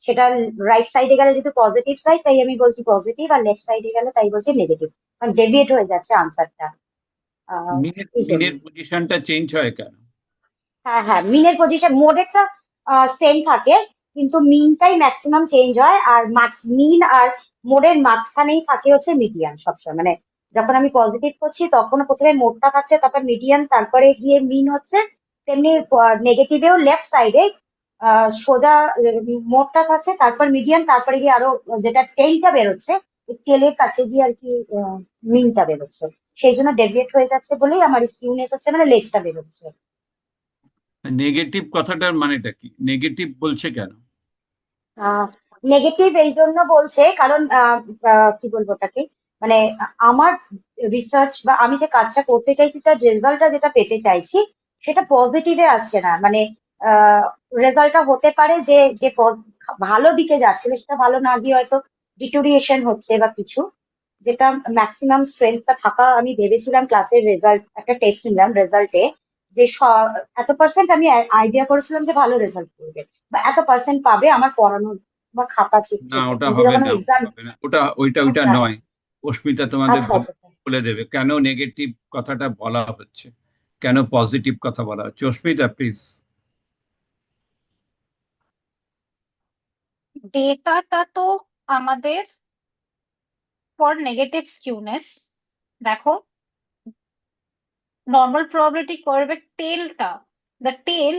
সেটা রাইট সাইডে গেলে যেহেতু পজিটিভ সাইড, তাই আমি বলছি পজিটিভ, আর লেফট সাইডে গেলে তাই বলছি নেগেটিভ, কারণ ডেভিয়েট হয়ে যাচ্ছে আনসারটা। মিনের পজিশনটা চেঞ্জ হয় কেন? হ্যাঁ হ্যাঁ, মিনের পজিশন মোডেরটা সেম থাকে, কিন্তু মিনটাই ম্যাক্সিমাম চেঞ্জ হয়, আর মিন আর মোডের মাঝখানেই থাকে হচ্ছে মিডিয়ান সবসময়। মানে যখন আমি পজিটিভ করছি তখন প্রথমে মোডটা থাকছে, তারপর মিডিয়ান, তারপরে গিয়ে মিন হচ্ছে। তেমনি নেগেটিভেও লেফট সাইডে সোজা মোডটা থাকছে, তারপর মিডিয়ান, তারপরে গিয়ে আরো যেটা টেইলটা বেরোচ্ছে, টেলের কাছে গিয়ে আর কি মিনটা বেরোচ্ছে। সেই জন্য ডেভিয়েট হয়ে যাচ্ছে বলেই আমার স্কিউনেস হচ্ছে, মানে লেজটা বেরোচ্ছে। নেগেটিভ কথাটার মানেটা কি? নেগেটিভ বলছে কেন? নেগেটিভ এই জন্য বলছে কারণ কি বলবো ওটাকে, মানে আমার রিসার্চ বা আমি যে কাজটা করতে চাইছি, তার রেজাল্টটা যেটা পেতে চাইছি সেটা পজিটিভে আসছে না। মানে রেজাল্টটা হতে পারে যে যে ভালো দিকে যাচ্ছিল সেটা ভালো না গিয়ে হয়তো ডিটোরিয়েশন হচ্ছে বা কিছু, যেটা ম্যাক্সিমাম স্ট্রেংথটা থাকা আমি ভেবেছিলাম ক্লাসের রেজাল্ট, একটা টেস্ট নিলাম রেজাল্টে যে এত পার্সেন্ট আমি আইডিয়া করেছিলাম যে ভালো রেজাল্ট করবে, বা এত পার্সেন্ট পাবে আমার পড়ানো বা খাতা চেক না, থেকে, ওটা কিন্তু হবে যখন না, আমি ওটা এক্সাম। হবে না, ওইটা আচ্ছা আচ্ছা নয়। অস্মিতা তোমাদের আচ্ছা আচ্ছা আচ্ছা। বলে দেবে কেন নেগেটিভ কথাটা বলা হচ্ছে, কেন পজিটিভ কথা বলা হচ্ছে। অস্মিতা প্লিজ। ডেটাটা তো আমাদের ফর নেগেটিভ স্কিউনেস, দেখো normal probability curve এর টেলটা, the tail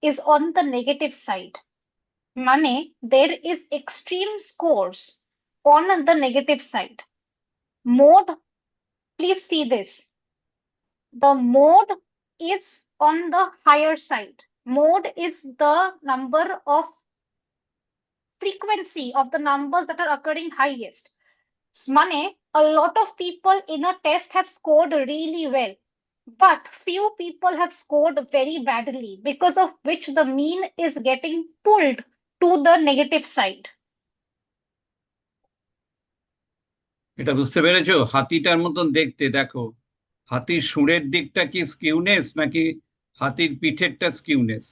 is on the negative side, মানে there is extreme scores on the negative side. Mode, please see this, the mode is on the higher side. Mode is the number of frequency of the numbers that are occurring highest. মানে a lot of people in a test have scored really well, but few people have scored very badly, because of which the mean is getting pulled to the negative side. এটা বুঝতে পেরেছো? হাতিটার মতন দেখতে, দেখো হাতির সুরের দিকটা কি স্কিউনেস নাকি হাতির পিঠেরটা স্কিউনেস?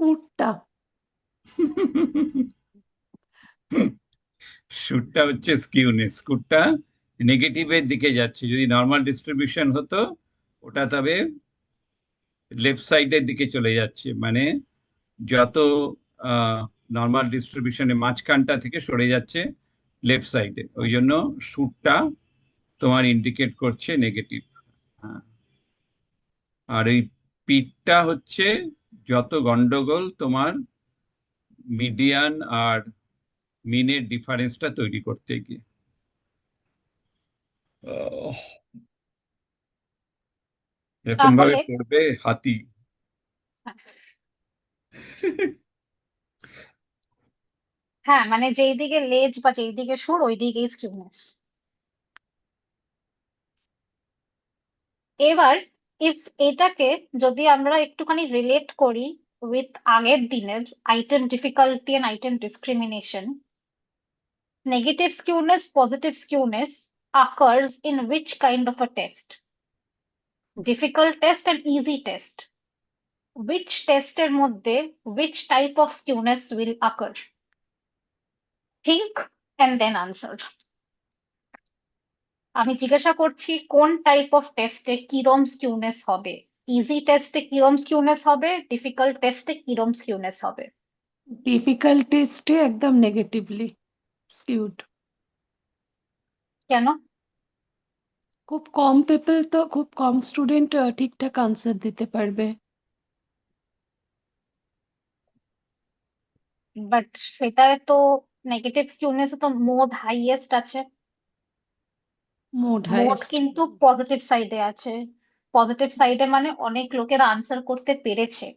উটটা। সুরটা হচ্ছে স্কিউনেস, স্কুরটা নেগেটিভের দিকে যাচ্ছে। যদি নর্মাল ডিস্ট্রিবিউশন হতো ওটা তবে লেফট সাইডের দিকে চলে যাচ্ছে, মানে যত নর্মাল ডিস্ট্রিবিউশনে মাঝখানটা থেকে সরে যাচ্ছে লেফট সাইডে, ওই জন্য সুরটা তোমার ইন্ডিকেট করছে নেগেটিভ। হ্যাঁ, আর এই পিটটা হচ্ছে যত গন্ডগোল তোমার মিডিয়ান আর মিনের ডিফারেন্সটা তৈরি করতে গিয়ে। এরকম ভাবে তাহলে পড়বে হাতি। হ্যাঁ, মানে যেই দিকে লেজ বা যেই দিকে সুর ওই দিকেই স্কিউনেস। এবার ইফ এটাকে যদি আমরা একটুখানি রিলেট করি উইথ আগের দিনের item difficulty and item discrimination, negative skewness, positive skewness occurs in which kind of a test? Difficult test and easy test. Which test এর মধ্যে which type of skewness will occur? Think and then answer. আমি জিজ্ঞাসা করছি কোন type of টেস্টে কিরম skewness হবে, easy টেস্টে কিরম স্কিউনেস হবে, ডিফিকাল্ট টেস্টে কিরম স্কিউনেস হবে। ডিফিকাল্ট টেস্টে একদম নেগেটিভলি স্কিউড। কেন? খুব কম পিপল, তো খুব কম স্টুডেন্ট ঠিকঠাক আনসার দিতে পারবে। বাট সেটায় তো নেগেটিভ স্কিউনেস তো মোড হাইয়েস্ট আছে, মোড মোড হাইয়েস্ট। কিন্তু পজিটিভ সাইডে আছে। পজিটিভ সাইডে মানে অনেক লোকেরা আনসার করতে পেরেছে।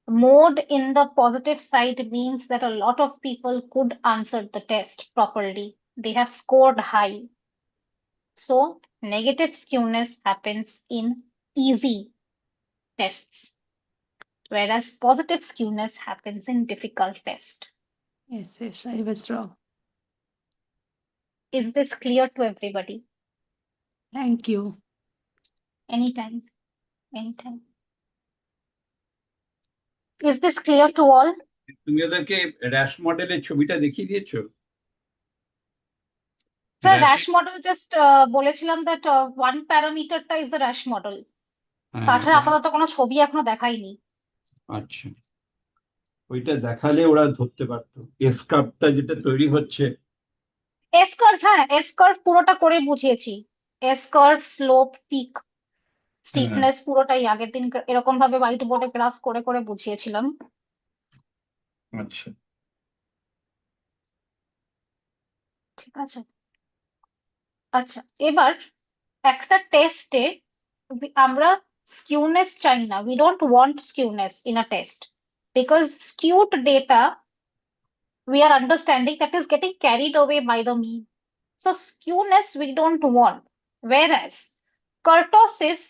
Mode in the positive side means that a lot of people could answer the test properly. They have scored high. So negative skewness happens in easy tests, whereas positive skewness happens in difficult tests. Yes, I was wrong. Is this clear to everybody? Thank you. Anytime, anytime. Is this clear to all? তুমি ওদেরকে rash মডেলের ছবিটা দেখিয়ে দিয়েছো? Sir, rash, rash model just বলেছিলাম that one parameter টা is the rash model. হ্যাঁ, তাছাড়া আপাতত কোনো ছবি এখনো দেখাইনি। আচ্ছা, ওইটা দেখালে ওরা ধরতে পারতো এসকাপটা যেটা তৈরি হচ্ছে। এস কার্ভ, হ্যাঁ এস কার্ভ পুরোটা করে বুঝিয়েছি। এস কার্ভ, স্লোপ, পিক, হ্যাঁ, স্টিফনেস পুরোটাই আগের দিন এরকম ভাবে হোয়াইট বোর্ডে গ্রাফ করে করে বুঝিয়েছিলাম। আচ্ছা, ঠিক আছে। আচ্ছা, এবার একটা টেস্টে আমরা স্কিউনেস চাই না, we don't want skewness in a test, because skewed data we are understanding that is getting carried away by the mean. So skewness we don't want, whereas kurtosis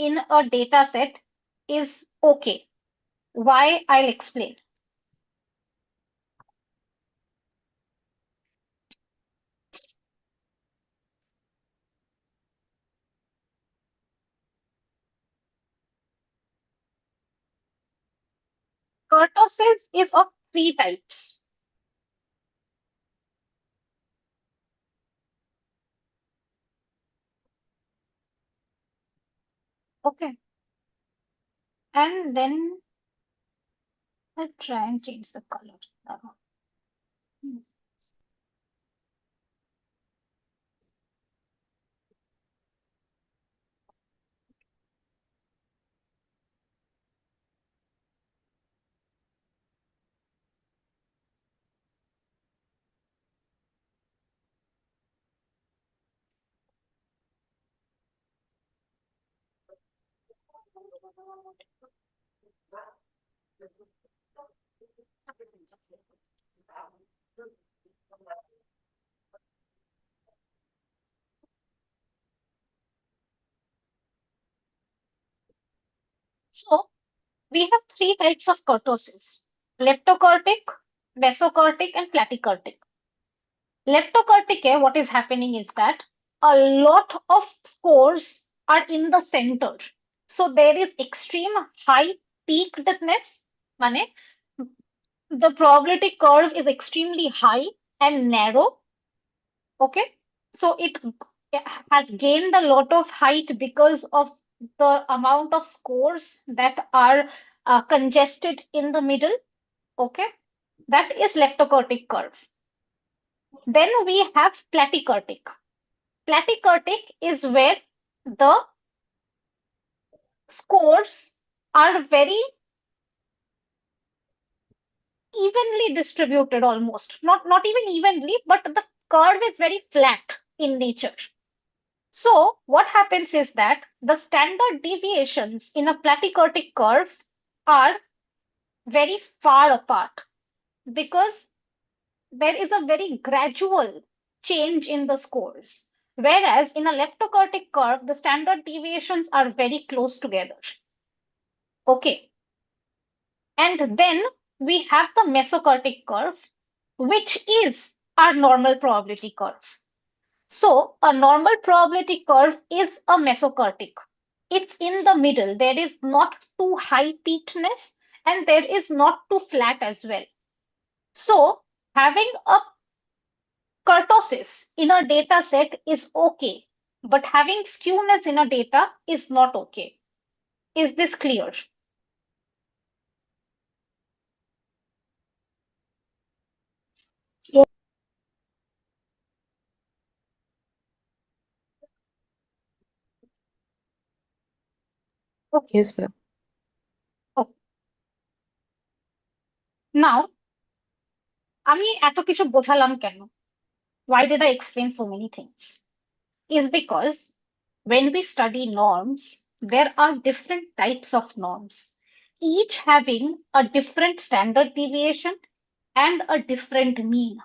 in a data set is okay. Why? I'll explain. Kurtosis is of three types. Okay. And then I'll try and change the color. Hmm. So we have three types of kurtosis: leptokurtic, mesokurtic, and platykurtic. Leptokurtic, what is happening is that a lot of scores are in the center. So there is extreme high peakedness, mane the probability curve is extremely high and narrow. Okay, so it has gained a lot of height because of the amount of scores that are congested in the middle. Okay, that is leptokurtic curve. Then we have platykurtic. Platykurtic is where the scores are very evenly distributed, almost not even evenly, but the curve is very flat in nature. So what happens is that the standard deviations in a platykurtic curve are very far apart because there is a very gradual change in the scores. Whereas in a leptokurtic curve, the standard deviations are very close together. Okay. And then we have the mesokurtic curve, which is our normal probability curve. So a normal probability curve is a mesokurtic. It's in the middle. There is not too high peakedness and there is not too flat as well. So having a kurtosis in a data set is okay, but having skewness in a data is not okay. Is this clear? Okay. Yes, ma'am. Okay. Now, আমি এত কিছু বোঝালাম কেন? Why did I explain so many things? Is because when we study norms, there are different types of norms, each having a different standard deviation and a different mean.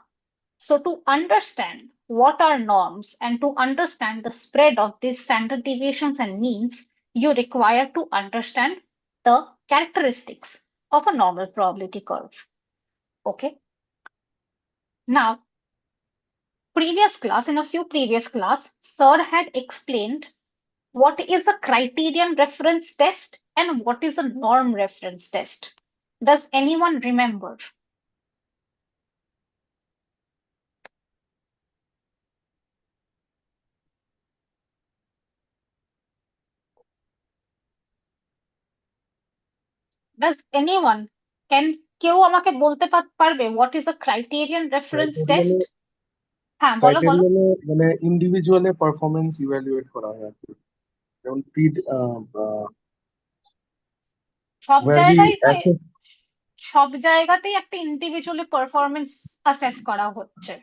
So to understand what are norms and to understand the spread of these standard deviations and means, you require to understand the characteristics of a normal probability curve. Okay. Now, in a few previous class, Sir had explained what is a criterion reference test and what is a norm reference test. Does anyone remember? Does anyone কেউ আমাকে বলতে পারবে what is a criterion reference test? হ্যাঁ, বলো। ক্রাইটেরিয়ানে মানে individually performance evaluate করা হয় আর কি, যেমন সব where we জায়গায় তো assess সব জায়গাতেই একটা ইন্ডিভিজুয়ালি পারফরম্যান্স অ্যাসেস করা হচ্ছে,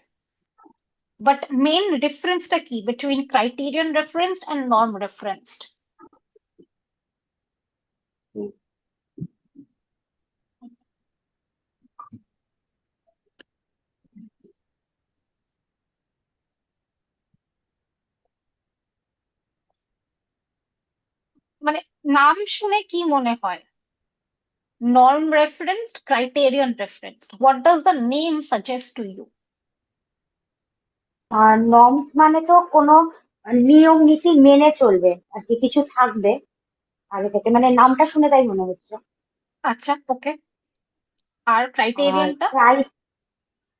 বাট মেইন ডিফারেন্সটা কি বিটুইন ক্রাইটেরিয়ন রেফারেন্সড এন্ড নর্ম রেফারেন্সড? মানে নাম শুনে কি মনে হয়? Norm referenced, criterion referenced. What does the name suggest to you? Norms মানে তো কোনো নিয়ম নীতি মেনে চলবে আর কি, কিছু থাকবে আগে থেকে, মানে নামটা শুনে তাই মনে হচ্ছে। আচ্ছা, ওকে। আর ক্রাইটেরিয়ানটা?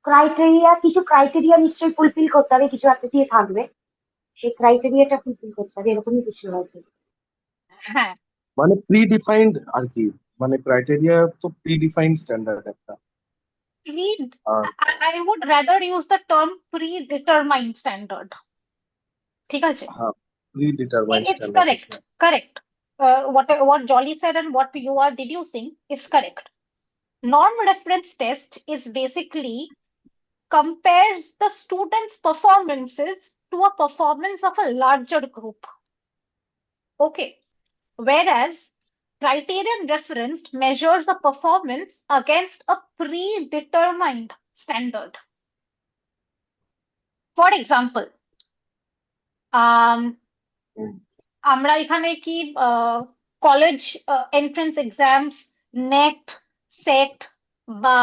ক্রাইটেরিয়া, কিছু ক্রাইটেরিয়া নিশ্চয়ই ফুলফিল করতে হবে, কিছু একটা দিয়ে থাকবে, সেই ক্রাইটেরিয়াটা ফুলফিল করতে হবে, এরকমই কিছু হয়তো। হ্যাঁ, মানে প্রি ডিফাইন্ড আর কি, মানে ক্রাইটেরিয়া তো প্রি ডিফাইন্ড স্ট্যান্ডার্ড একটা। আর I would rather use the term predetermined standard. ঠিক আছে? হ্যাঁ, pre determined It's standard. correct. Correct. What Jolly said and what you are deducing is correct. Norm reference test is basically compares the students' performances to a performance of a larger group. Okay. Whereas criterion referenced measures a performance against a predetermined standard. For example, আমরা এখানে কি college entrance exams, NET, SET বা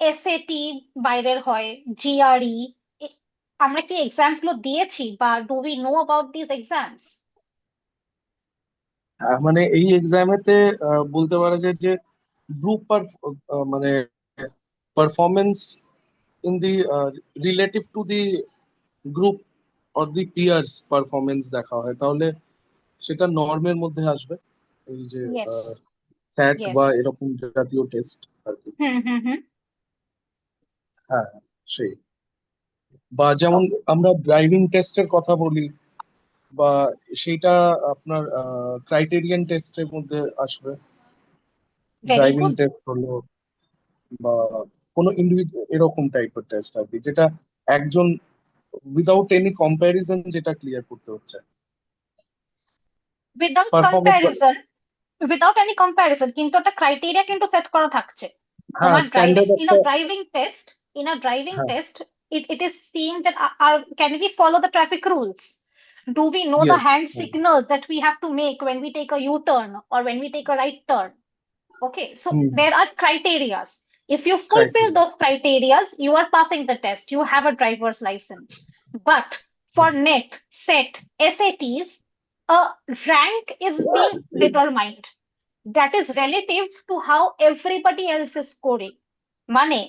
SAT বাইরের হয়, GRE, আমরা কি exams গুলো দিয়েছি বা do we know about this exams? মানে এই এক্সামেতে বলতে পারা যায় যে গ্রুপ মানে performance in the relative to the group or the peers performance দেখা হয়, তাহলে সেটা নর্মের মধ্যে আসবে। এই যে ইয়েস, স্যাট ইয়েস। বা এরকম জাতীয় টেস্ট আর কি। হুম। হ্যাঁ, সেই বা যেমন আমরা ড্রাইভিং টেস্টের কথা বলি, বা সেটা আপনার ক্রাইটেরিয়ান টেস্টের মধ্যে আসবে। Very driving good. টেস্ট হলো বা কোনো ইন্ডিভিজুয়াল এরকম টাইপের টেস্ট আর কি, যেটা একজন উইদাউট এনি কম্প্যারিজন যেটা ক্লিয়ার করতে হচ্ছে without performance. Comparison, without any comparison, কিন্তু একটা ক্রাইটেরিয়া কিন্তু সেট করা থাকছে। হ্যাঁ, তোমার স্ট্যান্ডার্ড ইন একটা। আ ড্রাইভিং টেস্ট, হ্যাঁ, it is seeing that can we follow the traffic rules? Do we know the yes, hand signals that we have to make when we take a U-turn or when we take a right turn? Okay, so there are criterias. If you fulfill criteria. those criterias, you are passing the test. You have a driver's license. But for NET, SET, SATs, a rank is being determined. That is relative to how everybody else is scoring. মানে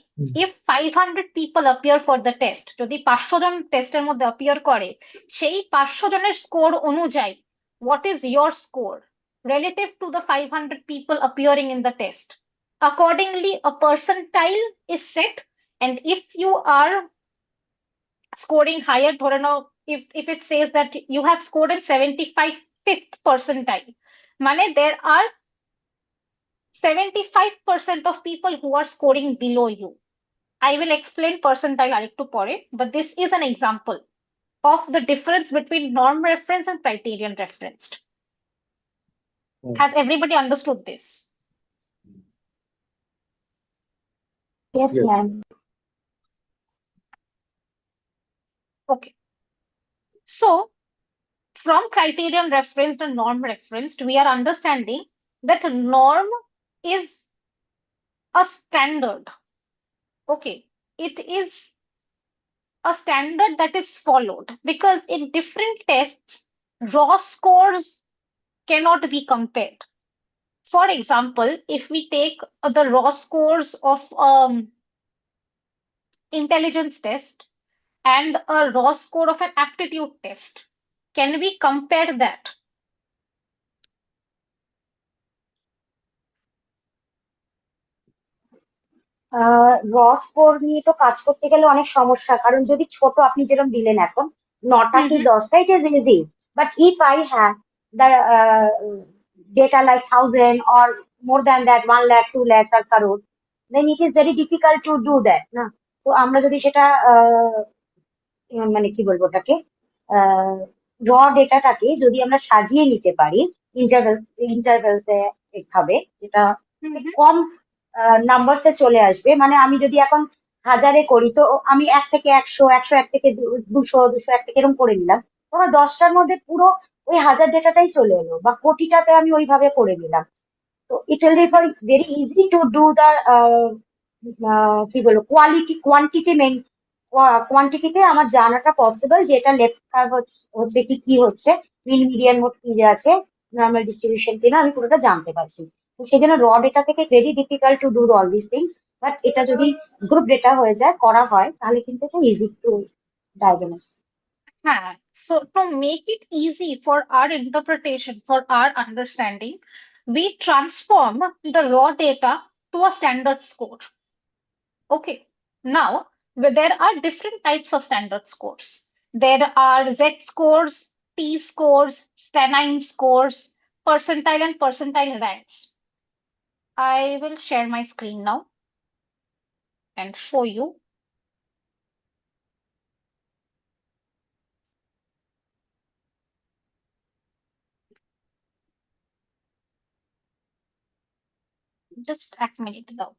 if 500 people appear for the test, যদি 500 জন টেস্টের মধ্যে appear করে, সেই 500 জনের score অনুযায়ী what is your score relative to the 500 people appearing in the test? Accordingly, a percentile is set, and if you are scoring higher, ধরে নাও, if it says that you have scored in 75th percentile, মানে there are 75% of people who are scoring below you. I will explain percentile arektu pore, but this is an example of the difference between norm reference and criterion referenced. Has everybody understood this? Yes, Yes. ma'am. Okay. So, from criterion referenced and norm referenced, we are understanding that norm is a standard. Okay. It is a standard that is followed because in different tests, raw scores cannot be compared. For example, if we take the raw scores of intelligence test and a raw score of an aptitude test, can we compare that? র score নিয়ে তো কাজ করতে গেলে অনেক সমস্যা, কারণ যদি ছোট আপনি যেরকম দিলেন এখন 9টা কি 10টা, it is easy, but if I have the data like 1000 or more than that, 1 lakh 2 lakh or crore, then it is very difficult to do that না। তো আমরা যদি সেটা মানে কি বলবো ওটাকে, র ডেটাটাকে যদি আমরা সাজিয়ে নিতে পারি ইন্টারভেলস ভাবে, যেটা কম নাম্বারসে চলে আসবে। মানে আমি যদি এখন 1000-এ করি, তো আমি 1 থেকে 100, 101 থেকে 200, 201 থেকে এরকম করে নিলাম, তো আমার 10টার মধ্যে পুরো ওই 1000 ডেটাটাই চলে এলো, বা কোটিটাতে আমি ওইভাবে করে নিলাম। তো it will be very easy to do the কি বলবো কোয়ান্টিটি কোয়ান্টিটিতে আমার জানাটা পসিবল, যে এটা লেফট কার্ভ হচ্ছে কি কি হচ্ছে, মিন মিডিয়ান মোড কি আছে, নর্মাল ডিস্ট্রিবিউশন কিনা, আমি পুরোটা জানতে পারছি। তো সেই জন্য র ডেটা থেকে very difficult to do all this things. But এটা যদি গ্রুপ ডেটা হয়ে যায় করা হয় তাহলে কিন্তু এটা easy to diagnose. So to make it easy for our interpretation, for our understanding, we transform the raw data to a standard score. Okay. Now, there are different types of standard scores. There are Z scores, T scores, Stanine scores, percentile and percentile ranks. I will share my screen now and show you. Just a minute now.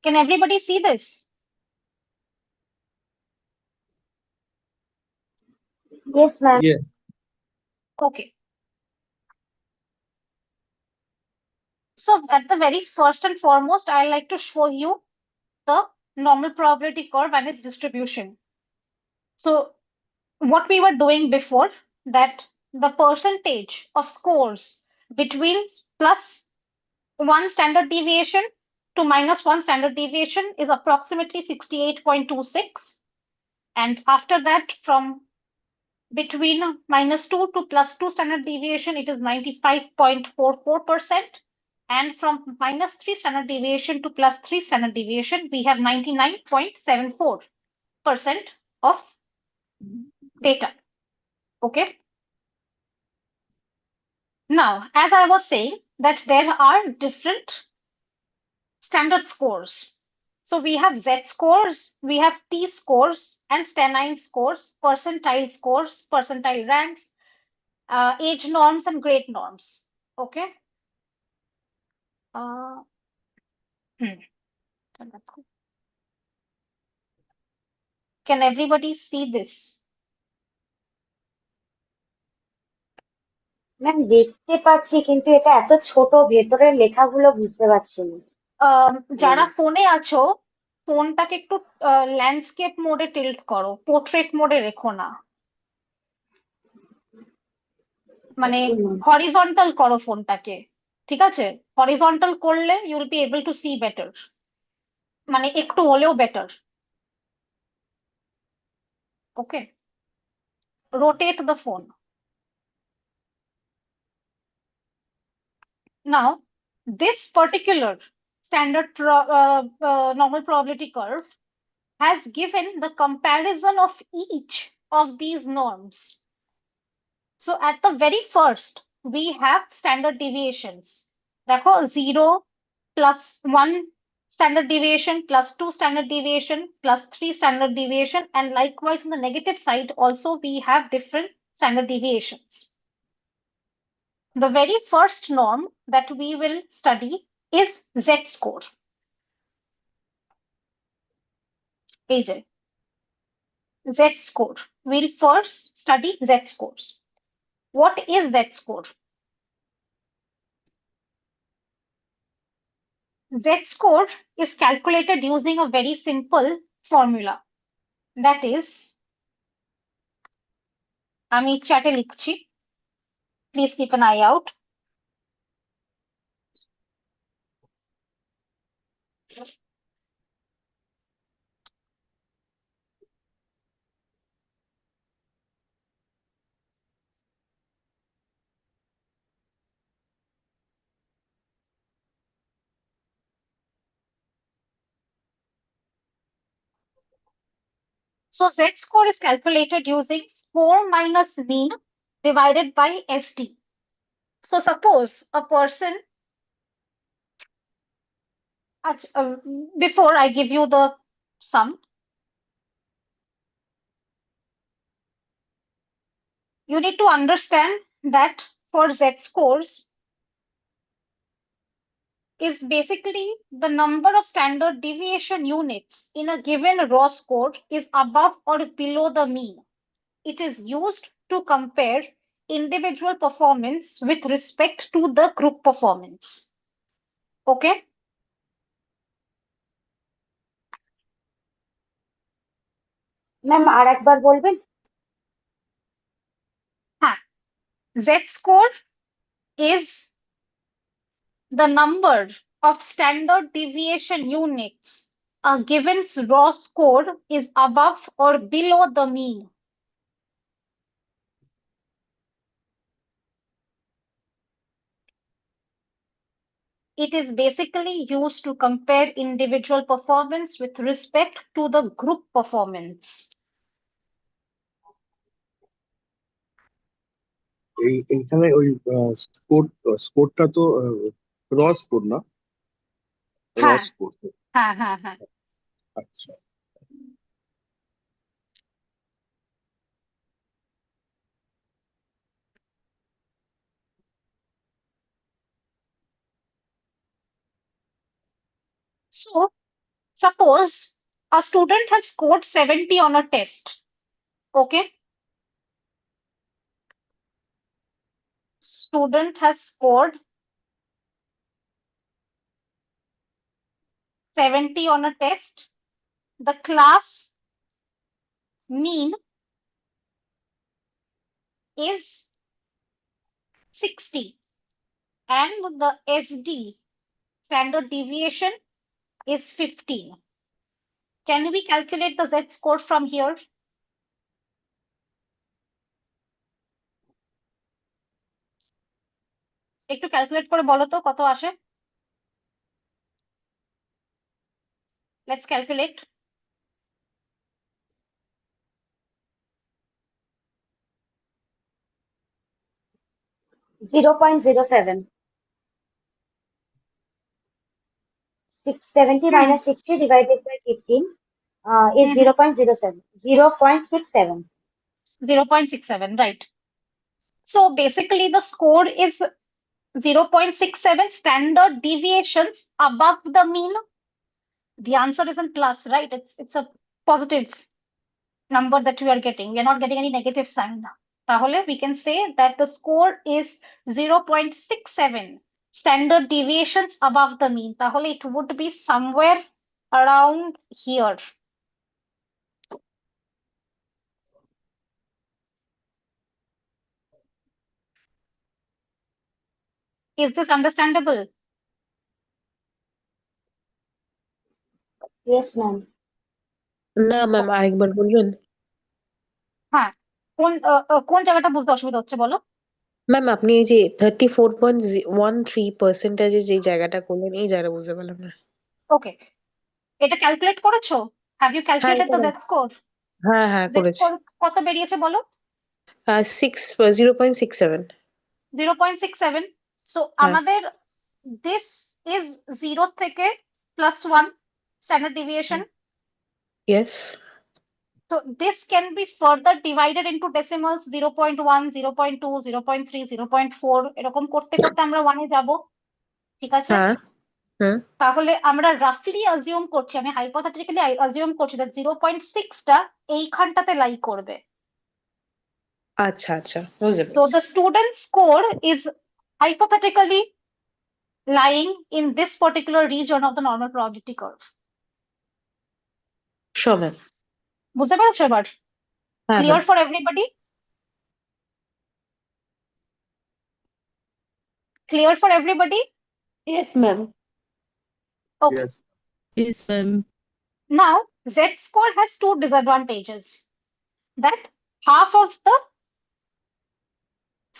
Can everybody see this? Yes, ma'am. Yeah. Okay. So at the very first and foremost, I like to show you the normal probability curve and its distribution. So what we were doing before, that the percentage of scores between +1 standard deviation to -1 standard deviation is approximately 68.26. And after that, from between -2 to +2 standard deviation, it is 95.44%. And from -3 standard deviation to +3 standard deviation, we have 99.74% of data. Okay. Now, as I was saying, that there are different standard scores. So we have Z scores, we have T scores, and Stanine scores, percentile ranks, age norms, and grade norms. Okay. Can everybody see this? Ma'am দেখতে পাচ্ছি কিন্তু এটা এত ছোট, ভেতরের লেখাগুলো বুঝতে পারছি না। যারা ফোনে আছো, ফোনটাকে একটু ল্যান্ডস্কেপ মোডে টিল্ট করো, পোর্ট্রেট মোডে রেখো না, মানে হরিজন্টাল করো ফোনটাকে। ঠিক আছে, হরিজন্টাল করলে you will be able to see better, মানে একটু হলেও better. Okay, rotate the phone. Now, this particular standard normal probability curve has given the comparison of each of these norms. So at the very first, we have standard deviations. Dekho, 0 +1 standard deviation, +2 standard deviation, +3 standard deviation, and likewise on the negative side also we have different standard deviations. The very first norm that we will study is Z score. AJ. Z score. We'll first study Z scores. What is Z score? Z score is calculated using a very simple formula. That is, আমি চ্যাটে লিখছি, please keep an eye out. So Z score is calculated using score minus mean divided by SD. So suppose a person, before I give you the sum, you need to understand that for Z scores is basically the number of standard deviation units in a given raw score is above or below the mean. It is used to compare individual performance with respect to the group performance. Okay? Ma'am আর একবার বলবেন? Z score is the number of standard deviation units a given raw score is above or below the mean. It is basically used to compare individual performance with respect to the group performance. এইখানে ওই স্কোরটা তো র score না, র হ্যাঁ score. হ্যাঁ হ্যাঁ হ্যাঁ আচ্ছা, So suppose a student has scored 70 on a test. Okay? Student has scored 70 on a test. The class mean is 60 and the SD standard deviation is 15. Can we calculate the Z score from here? একটু calculate করে বলো তো কত আসে? Let's calculate. (0.07) 670 minus 60 divided by 15 is 0.07. 0.67. 0.67, right. So basically the score is 0.67 standard deviations above the mean. The answer is in plus, right? It's a positive number that we are getting. We are not getting any negative sign. তাহলে we can say that the score is 0.67 standard deviations above the mean. তাহলে it would be somewhere around here. Is this understandable? Yes, ma'am. না ma'am আরেকবার বলবেন? হ্যাঁ, কোন জায়গাটা বুঝতে অসুবিধা হচ্ছে বলো? ম্যাম আপনি এই যে 34.13% যে জায়গাটা করলেন এই জায়গাটা বুঝতে পারলাম না। ওকে, এটা ক্যালকুলেট করেছো? হ্যাভ ইউ হ্যাঁ ক্যালকুলেটেড দ্য জেড স্কোর? হ্যাঁ জেড করেছি। স্কোর কত বেরিয়েছে বলো? 0.67. 0.67. সো হ্যাঁ। আমাদের this is 0 থেকে +1 standard deviation. Yes. So this can be further divided into decimals 0.1, 0.2, 0.3, 0.4 এরকম করতে করতে আমরা 1 এ যাব। ঠিক আছে? হ্যাঁ। তাহলে আমরা রাফলি অ্যাজিউম করছি, আমি হাইপোথেটিক্যালি অ্যাজিউম করছি that 0.6 টা এইখানটাতে লাই করবে। আচ্ছা বুঝতে So পেরেছি। the student score is hypothetically lying in this particular region of the normal probability curve. Sure, ma'am. বুঝতে পারছো এবার? হ্যাঁ Clear ma'am. for everybody? Clear for everybody? Yes, ma'am. Okay. yes. Yes, ma'am. Now, Z score has two disadvantages. That half of the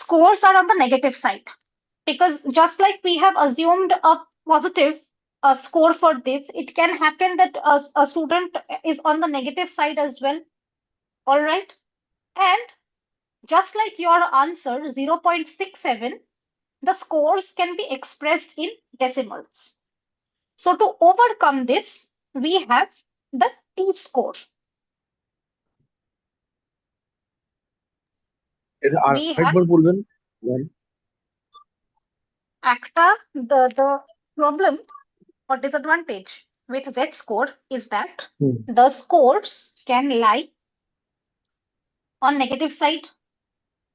scores are on the negative side. Because just like we have assumed a positive score for this, it can happen that a student is on the negative side as well. All right. And just like your answer, 0.67, the scores can be expressed in decimals. So to overcome this, we have the T-score. এটা We have আরেকবার বলবেন ma'am? the problem or disadvantage with Z-score is that hmm, the scores can lie on negative side.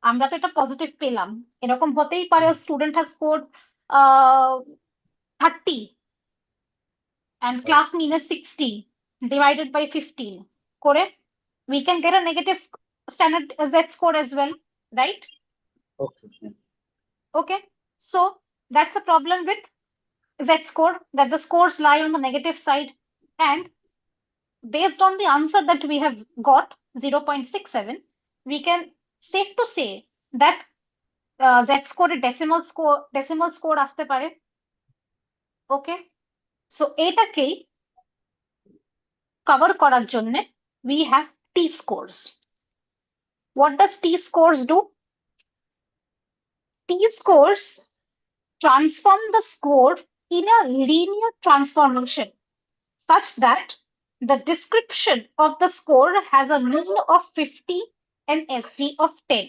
আমরা তো এটা positive পেলাম, এরকম হতেই পারে student has scored 30 and class mean is 60 divided by 15 করে we can get a negative standard Z score as well, right? okay. Okay, so that's a problem with Z score, that the scores lie on the negative side, and based on the answer that we have got 0.67, we can safe to say that Z score decimal score আসতে পারে। Okay, so এটাকেই cover করার জন্য we have T scores. What does T scores do? T scores transform the score in a linear transformation such that the description of the score has a mean of 50 and SD of 10.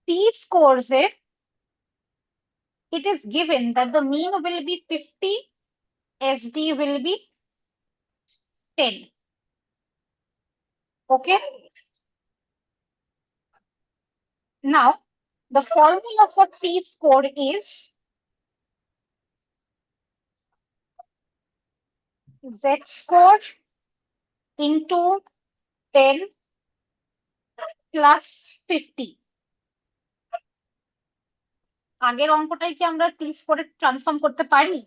T scores it is given that the mean will be 50, SD will be 10. Okay. Now, the formula for T score is Z score into 10 plus 50. আগের অঙ্কটাই কি আমরা T score transform করতে পারি?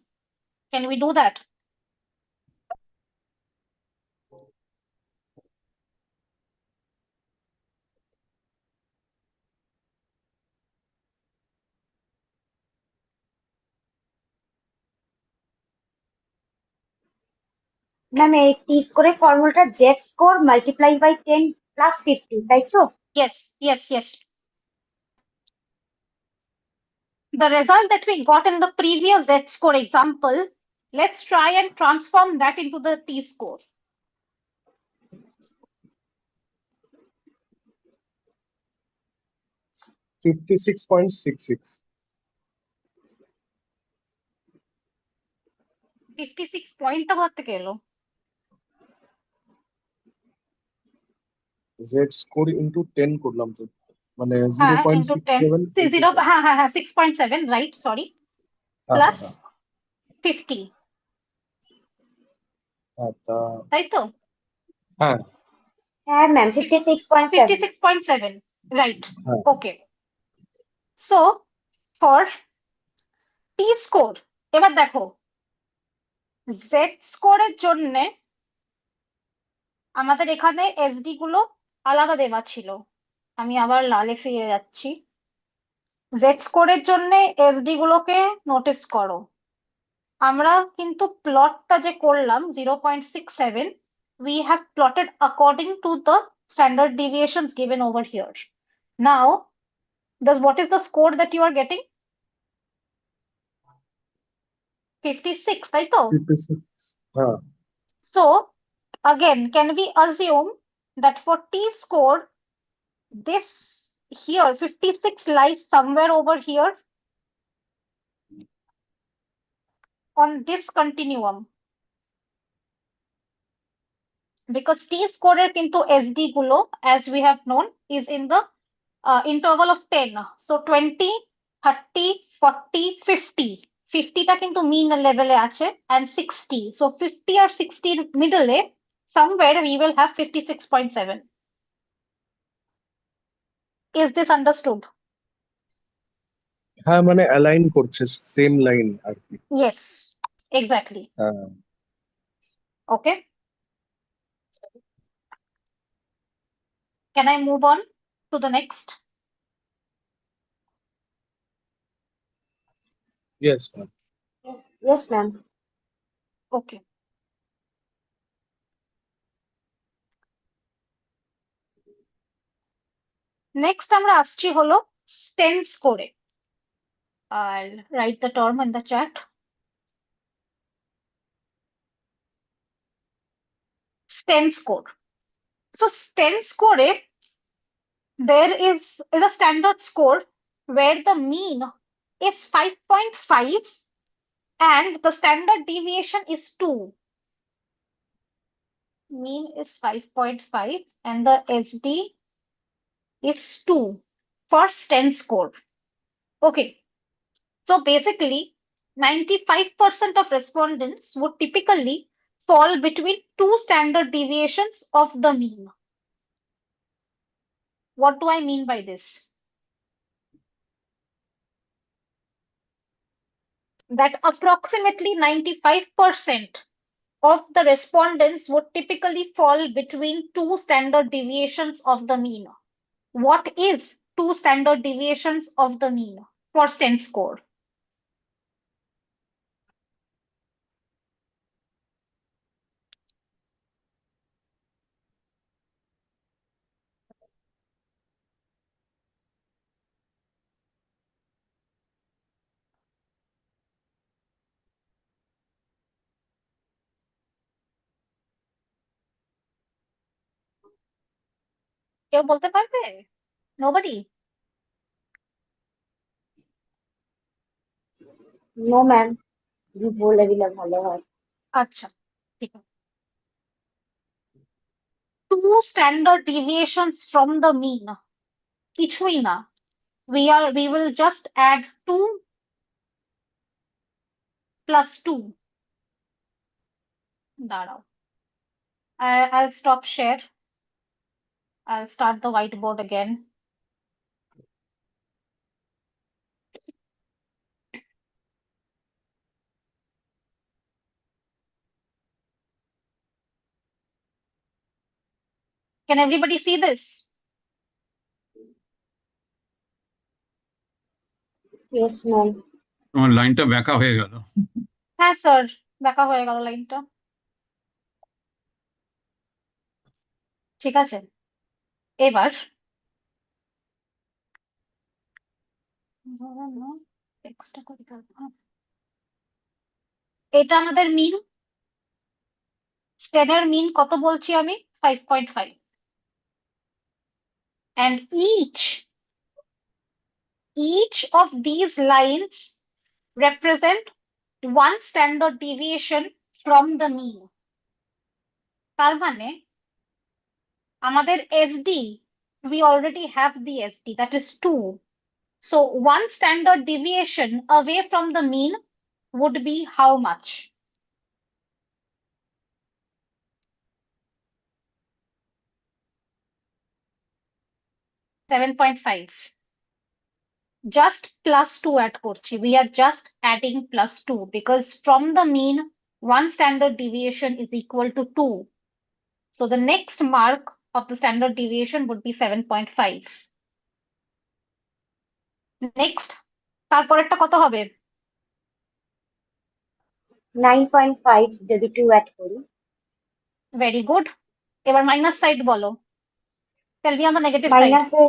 Can we do that? Ma'am এই T স্কোরের ফর্মুলাটা Z score multiply by 10 plus 50, তাই তো? Yes, yes, yes. The result that we got in the previous Z score example, let's try and transform that into the T score. $56.66. 56 পয়েন্টটা কোথা থেকে এলো? Z score into 10 করলাম তো, মানে হ্যাঁ, into 10 0.67 হ্যাঁ 6.7, right, sorry, plus 50, তাই তো? হ্যাঁ হ্যাঁ ম্যাম 56.7। 56.7, right. হ্যাঁ Okay, so for T score এবার দেখো Z স্কোরের জন্য আমাদের এখানে এসডি গুলো আলাদা দেওয়া ছিল। আমি আবার লালে ফিরে যাচ্ছি। জেড স্কোরের জন্য এসডি গুলোকে নোটিস করো। আমরা কিন্তু প্লটটা যে করলাম 0.67, we have plotted according to the standard deviations given over here. Now, what is the score that you are getting? 56, তাই তো? 56 হ্যাঁ So, again, can we assume that for T score, this here 56 lies somewhere over here on this continuum, because T score কিন্তু SD গুলো as we have known is in the interval of 10, so 20, 30, 40, 50. 50টা কিন্তু mean level আছে and 60, so 50 or 60 middle somewhere we will have 56.7. Is this understood? হ্যাঁ মানে align করছে same line আর কি। Yes, exactly. হ্যাঁ Okay, can I move on to the next? Yes ma'am. Yes ma'am. Okay, next আমরা আসছি হলো স্টেন স্কোরে। I'll write the term in the chat. Sten score. So Sten score, there is a standard score where the mean is 5.5 and the standard deviation is 2. Mean is 5.5 and the SD is 2 for Sten score. Okay. So basically, 95% of respondents would typically fall between two standard deviations of the mean. What do I mean by this? That approximately 95% of the respondents would typically fall between two standard deviations of the mean. What is two standard deviations of the mean for Sten score? কেউ বলতে পারবে? Nobody? No ma'am, তুমি বলে দিলে ভালো হয়। আচ্ছা, ঠিক আছে। Two standard deviations from the mean. কিছুই না। We will just add 2 plus 2. দাঁড়াও। I'll stop share. I'll start the whiteboard again. Can everybody see this? Yes ma'am. তোমার লাইনটা ব্যাকা হয়ে গেল। হ্যাঁ স্যার, দেখা হয়ে গেল লাইনটা। ঠিক আছে, এবার এটা আমাদের মিন। স্টেনের মিন কত বলছি আমি? 5.5. And each of these lines represent one standard deviation from the mean. তার মানে আমাদের SD, we already have the SD, that is 2. So one standard deviation away from the mean would be how much? 7.5. Just plus 2 add করছি. We are just adding plus 2 because from the mean, one standard deviation is equal to 2. So the next mark of the standard deviation would be 7.5. Next, তারপরেরটা কত হবে? 9.5 যদি 2 add করি। Very good. এবার minus side বলো। Tell me on the negative side. মাইনাসে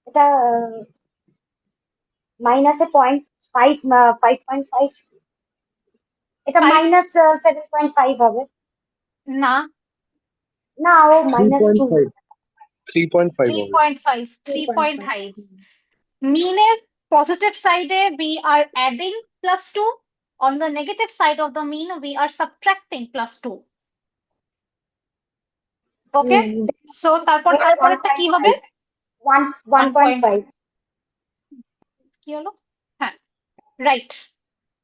এটা মাইনাসে 5.5, এটা Five. মাইনাস 7.5 হবে। না, না, ও মাইনাস 2। 3.5 হবে। 3.5. 3.5. Meaner positive side we are adding plus 2. On the negative side of the mean, we are subtracting plus 2. Okay? So তারপরেরটা কি হবে? 1.5 কি হলো? হ্যাঁ, right.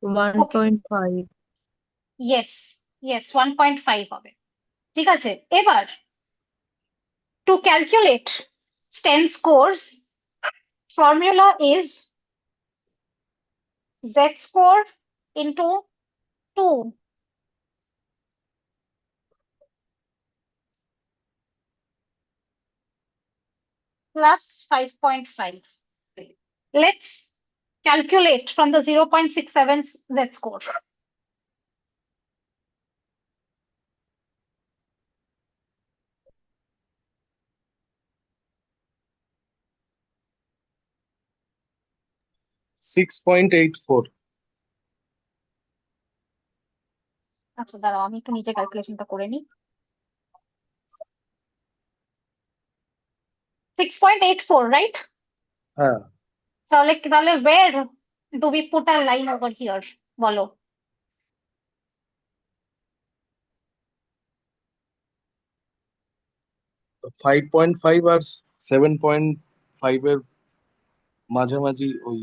1.5 Yes, 1.5 হবে। ঠিক আছে, এবার to calculate Sten scores, formula is Z score into 2 plus 5.5. Let's calculate from the 0.67 Z score. . 6.84. আচ্ছা দাঁড়াও আমি একটু নিজে ক্যালকুলেশনটা করে নিই। 6.84, right? হ্যাঁ, তাহলে where do we put a line over here? বলো। 5.5 আর 7.5 এর মাঝামাঝি ওই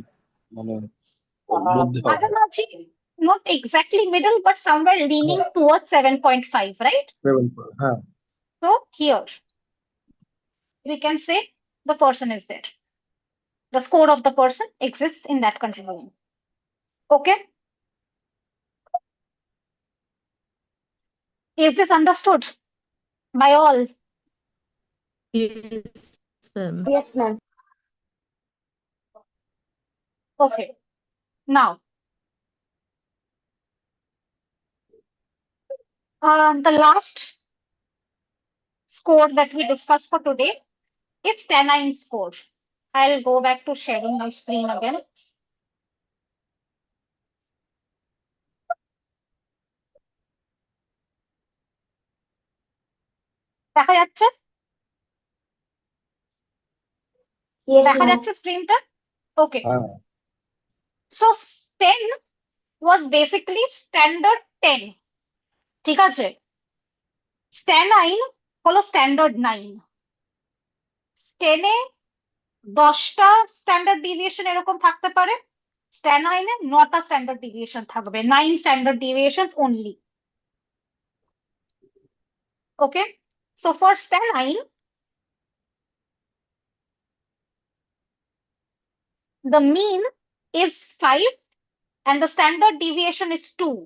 মানে ওর মধ্যে হবে। মাঝামাঝি, not exactly middle, but somewhere leaning towards 7.5, right? 7. হ্যাঁ, So here we can say the person is there. The score of the person exists in that continuum. Okay? Is this understood by all? Yes, ma'am. Yes, ma'am. Okay. Now, the last score that we discussed for today is tanine score. I'll go back to sharing my screen again. দেখা যাচ্ছে? Yes, দেখা ma'am. যাচ্ছে স্ক্রিনটা? Okay. হ্যাঁ, So 10 was basically standard 10. ঠিক আছে? Stanine হলো standard 9। 10 এ 10টা স্ট্যান্ডার্ড ডিভিয়েশন এরকম থাকতে পারে, স্ট্যানাইনে 9টা স্ট্যান্ডার্ড ডিভিয়েশন থাকবে, 9 standard ডিভিয়েশনস only. Okay, so for stanine the mean is 5 and the standard deviation is 2.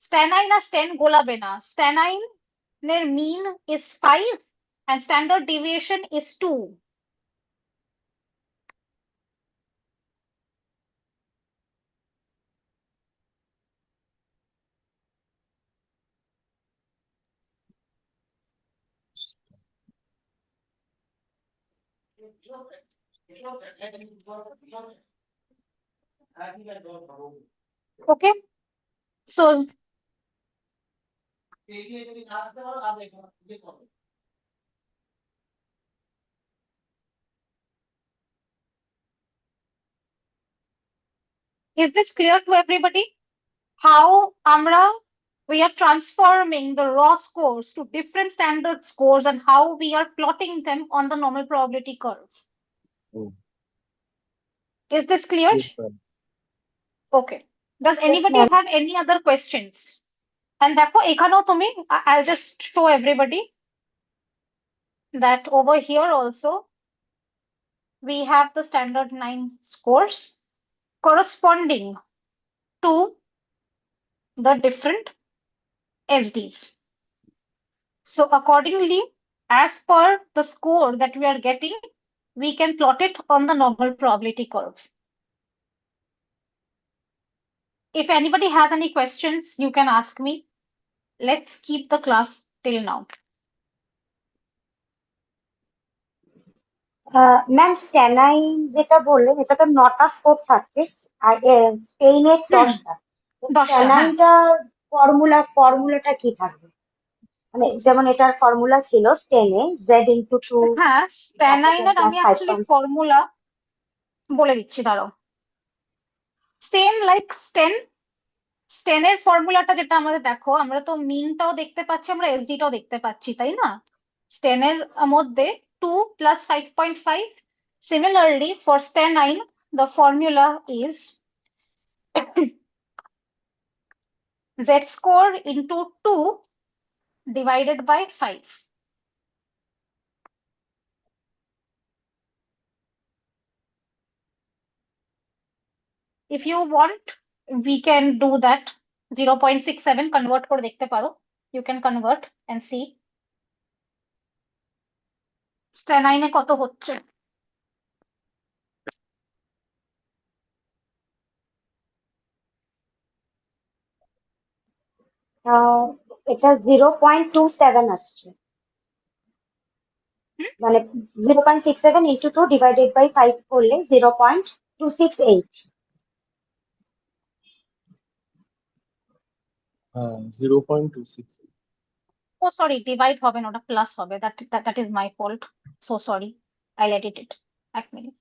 Stanine আর স্টেন গোলাবে না, stanine এর mean is 5 and standard deviation is 2. Okay, so is this clear to everybody? How we are transforming the raw scores to different standard scores and how we are plotting them on the normal probability curve. Hmm, Is this clear? yes, ma'am. Okay. Does Yes, anybody ma'am. have any other questions? And দেখো এখানেও তুমি, I'll just show everybody that over here also we have the standard 9 scores corresponding to the different SDs. So accordingly, as per the score that we are getting, we can plot it on the normal probability curve. If anybody has any questions, you can ask me. Let's keep the class till now. Ma'am stanine যেটা বললেন এটা তো 9টা score থাকছে আর স্টেইনের 10টা। তো 10টা, হ্যাঁ। স্ট্যানাইনটার ফর্মুলাটা কি থাকবে? মানে যেমন এটার ফর্মুলা ছিল স্টেনে Z/2 হ্যাঁ, স্ট্যানাইনের আমি অ্যাকচুয়ালি 5.5. ফর্মুলা বলে দিচ্ছি, দাঁড়াও। সেম লাইক স্টেনের ফর্মুলাটা যেটা আমাদের, দেখো আমরা তো মিনটাও দেখতে পাচ্ছি, আমরা এসডিটাও দেখতে পাচ্ছি, তাই না? স্টেনের মধ্যে 2 + 5.5. Similarly for stanine the formula is z score into 2 divided by 5. If you want, we can do that. 0.67 convert করে দেখতে পারো, you can convert and see stanine কত হচ্ছে। এটা 0.27 আসছে। মানে 0.67 into 2 divided by 5 করলে 0.268। 0.26। ও সরি, ডিভাইড হবে না, ওটা প্লাস হবে। That is my fault, so sorry, I edit it. এক মিনিট,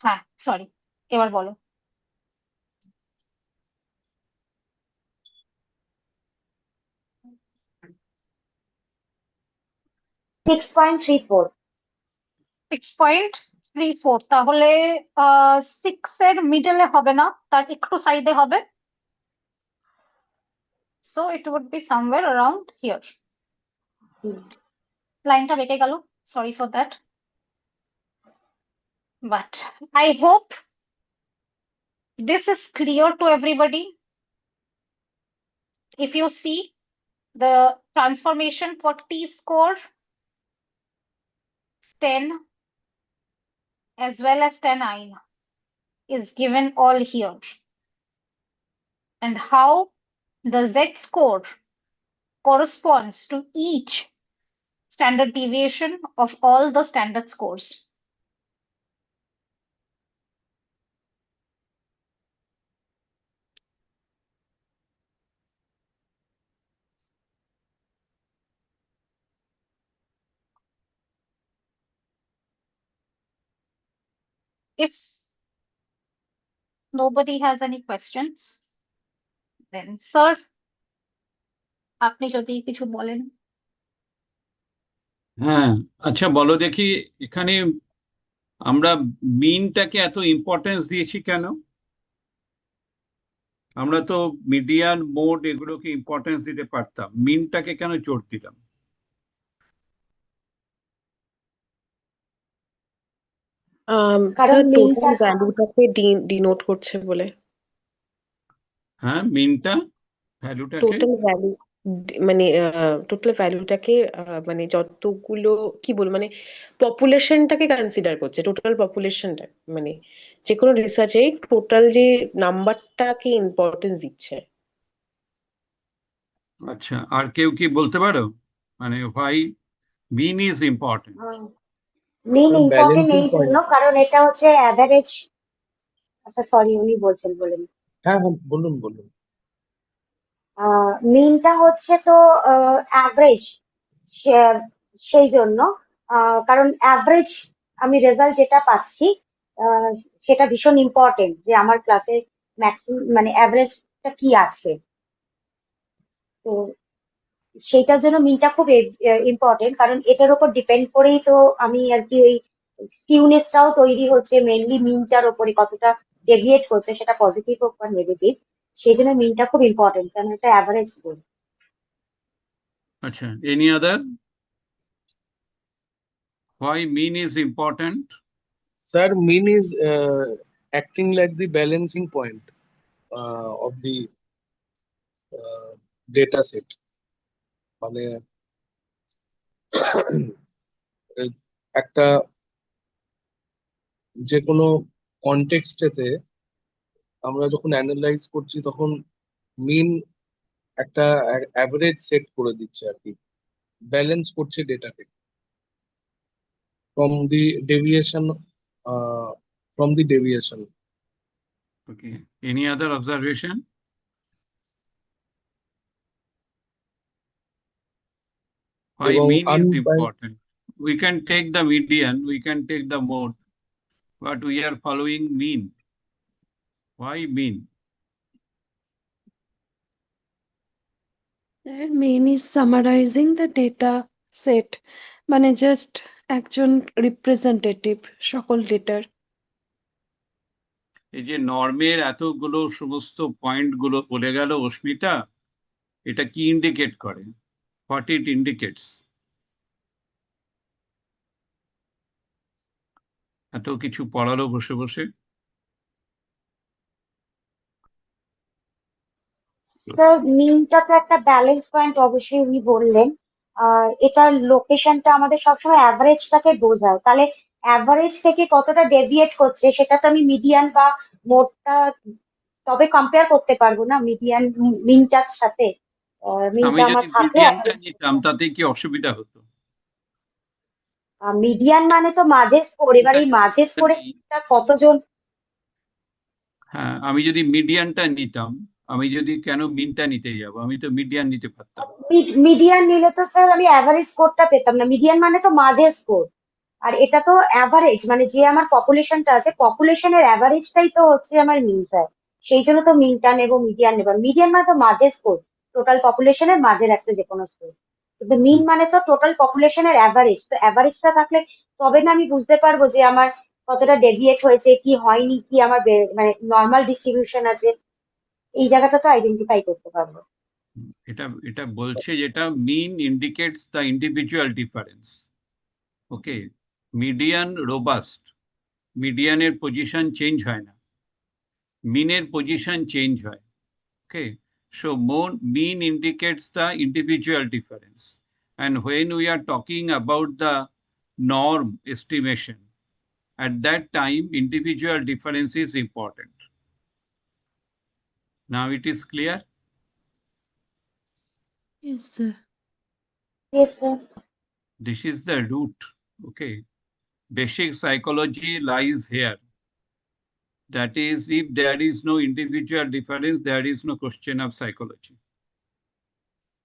হ্যাঁ সরি, এবার বলো। 6.34। 6.34, তাহলে 6 এর মিডলে হবে না, তার একটু সাইডে হবে। So it would be somewhere around here. লাইনটা বেঁকে গেল, sorry for that, but I hope this is clear to everybody. If you see the transformation for t-score 10 as well as 10i is given all here, and how the z-score corresponds to each standard deviation of all the standard scores. If nobody has any questions, then sir, আপনি যদি কিছু বলেন। হ্যাঁ, আচ্ছা বলো দেখি, এখানে আমরা মিনটাকে এত ইম্পর্টেন্স দিয়েছি কেন? আমরা তো মিডিয়ান, মোড এগুলোকে ইম্পর্টেন্স দিতে পারতাম, মিনটাকে কেন জোর দিলাম? কারণ স্যার টোটাল মিনটা ভ্যালুটাকে ডিনোট করছে বলে। হ্যাঁ, মিনটা ভ্যালুটাকে, টোটাল ভ্যালু মানে টোটাল ভ্যালুটাকে মানে যতগুলো কি বলবো মানে পপুলেশনটাকে কনসিডার করছে, টোটাল পপুলেশনটা, মানে যে কোনো রিসার্চে টোটাল যে নাম্বারটাকে ইম্পর্টেন্স দিচ্ছে। আচ্ছা আর কেউ কি বলতে পারো মানে why mean is important? Mean important balancing এই জন্য পয়েন্ট। কারণ এটা হচ্ছে অ্যাভারেজ। আচ্ছা সরি, উনি বলছেন, বলেন। হ্যাঁ হ্যাঁ, বলুন বলুন। মিনটা হচ্ছে তো অ্যাভারেজ, সেই জন্য কারণ অ্যাভারেজ আমি রেজাল্ট যেটা পাচ্ছি আহ, সেটা ভীষণ ইম্পর্টেন্ট যে আমার ক্লাসে ম্যাক্সিমাম মানে অ্যাভারেজটা কি আছে। তো সেইটার জন্য মিনটা খুব ইম্পর্টেন্ট, কারণ এটার উপর ডিপেন্ড করেই তো আমি আর কি ওই স্কিউনেসটাও তৈরি হচ্ছে, মেনলি মিনটার উপরে কতটা ডেভিয়েট করছে, সেটা পজিটিভ হোক বা নেগেটিভ। সেই জন্য মিনটা খুব ইম্পর্টেন্ট, কারণ এটা অ্যাভারেজ স্কোর। আচ্ছা, any other why mean is important? Sir, mean is acting like the balancing point of the data set. মানে একটা যে কোনো কনটেক্সটেতে আমরা যখন অ্যানালাইজ করছি তখন মিন একটা অ্যাভারেজ সেট করে দিচ্ছে আর কি, ব্যালেন্স করছে ডেটাকে from the deviation from the deviation. Okay, any other observation? Why এবং mean is unbiased important? We can take the median, we can take the mode, but we are following mean. Why mean? Main is summarizing the data set, মানে just একজন representative সকল ডেটার। এই যে নর্মের এতগুলো সমস্ত point গুলো বলে গেল অস্মিতা, এটা কি ইন্ডিকেট করে? What it indicates? এত কিছু পড়ালো বসে বসে। স্যার মিনটা তো একটা ব্যালেন্স পয়েন্ট, অবশ্যই উনি বললেন। এটার লোকেশনটা আমাদের সবসময় অ্যাভারেজটাকে বোঝায়, তাহলে অ্যাভারেজ থেকে কতটা ডেভিয়েট করছে সেটা তো আমি মিডিয়ান বা মোডটা তবে কম্পেয়ার করতে পারবো না মিডিয়ান মিনটার সাথে। আমি মিনটা আমার যদি থাকলে মিডিয়ানটা নিতাম তাতে কি অসুবিধা হতো? মিডিয়ান মানে তো মাঝের স্কোর, এবার এই মাঝের স্কোরে কতজন। হ্যাঁ, আমি যদি মিডিয়ানটা নিতাম, আমি যদি কেন মিনটা নিতে যাব, আমি তো মিডিয়ান নিতে পারতাম। মিডিয়ান নিলে তো স্যার আমি অ্যাভারেজ স্কোরটা পেতাম না, মিডিয়ান মানে তো মাঝের স্কোর, আর এটা তো অ্যাভারেজ, মানে যে আমার পপুলেশনটা আছে পপুলেশনের অ্যাভারেজটাই তো হচ্ছে আমার মিন স্যার, সেই জন্য তো মিনটা নেবো, মিডিয়ান নেবো। মিডিয়ান মানে তো মাঝের স্কোর, টোটাল পপুলেশনের মাঝের একটা যে কোনো স্কোর, কিন্তু মিন মানে তো টোটাল পপুলেশনের অ্যাভারেজ, তো অ্যাভারেজটা থাকলে তবে না আমি বুঝতে পারবো যে আমার কতটা ডেভিয়েট হয়েছে কি হয়নি, কি আমার মানে নর্মাল ডিস্ট্রিবিউশন আছে, এই জায়গাটা তো আইডেন্টিফাই করতে পারবো। এটা এটা বলছে যেটা mean indicates the individual difference. Okay, median robust, মিডিয়ানের পজিশন চেঞ্জ হয় না, মিনের পজিশন চেঞ্জ হয়। Okay, so mean indicates the individual difference, and when we are talking about the norm estimation, at that time individual difference is important. Now it is clear. Yes, sir. Yes, sir. This is the root. Okay, basic psychology lies here. That is, if there is no individual difference, there is no question of psychology.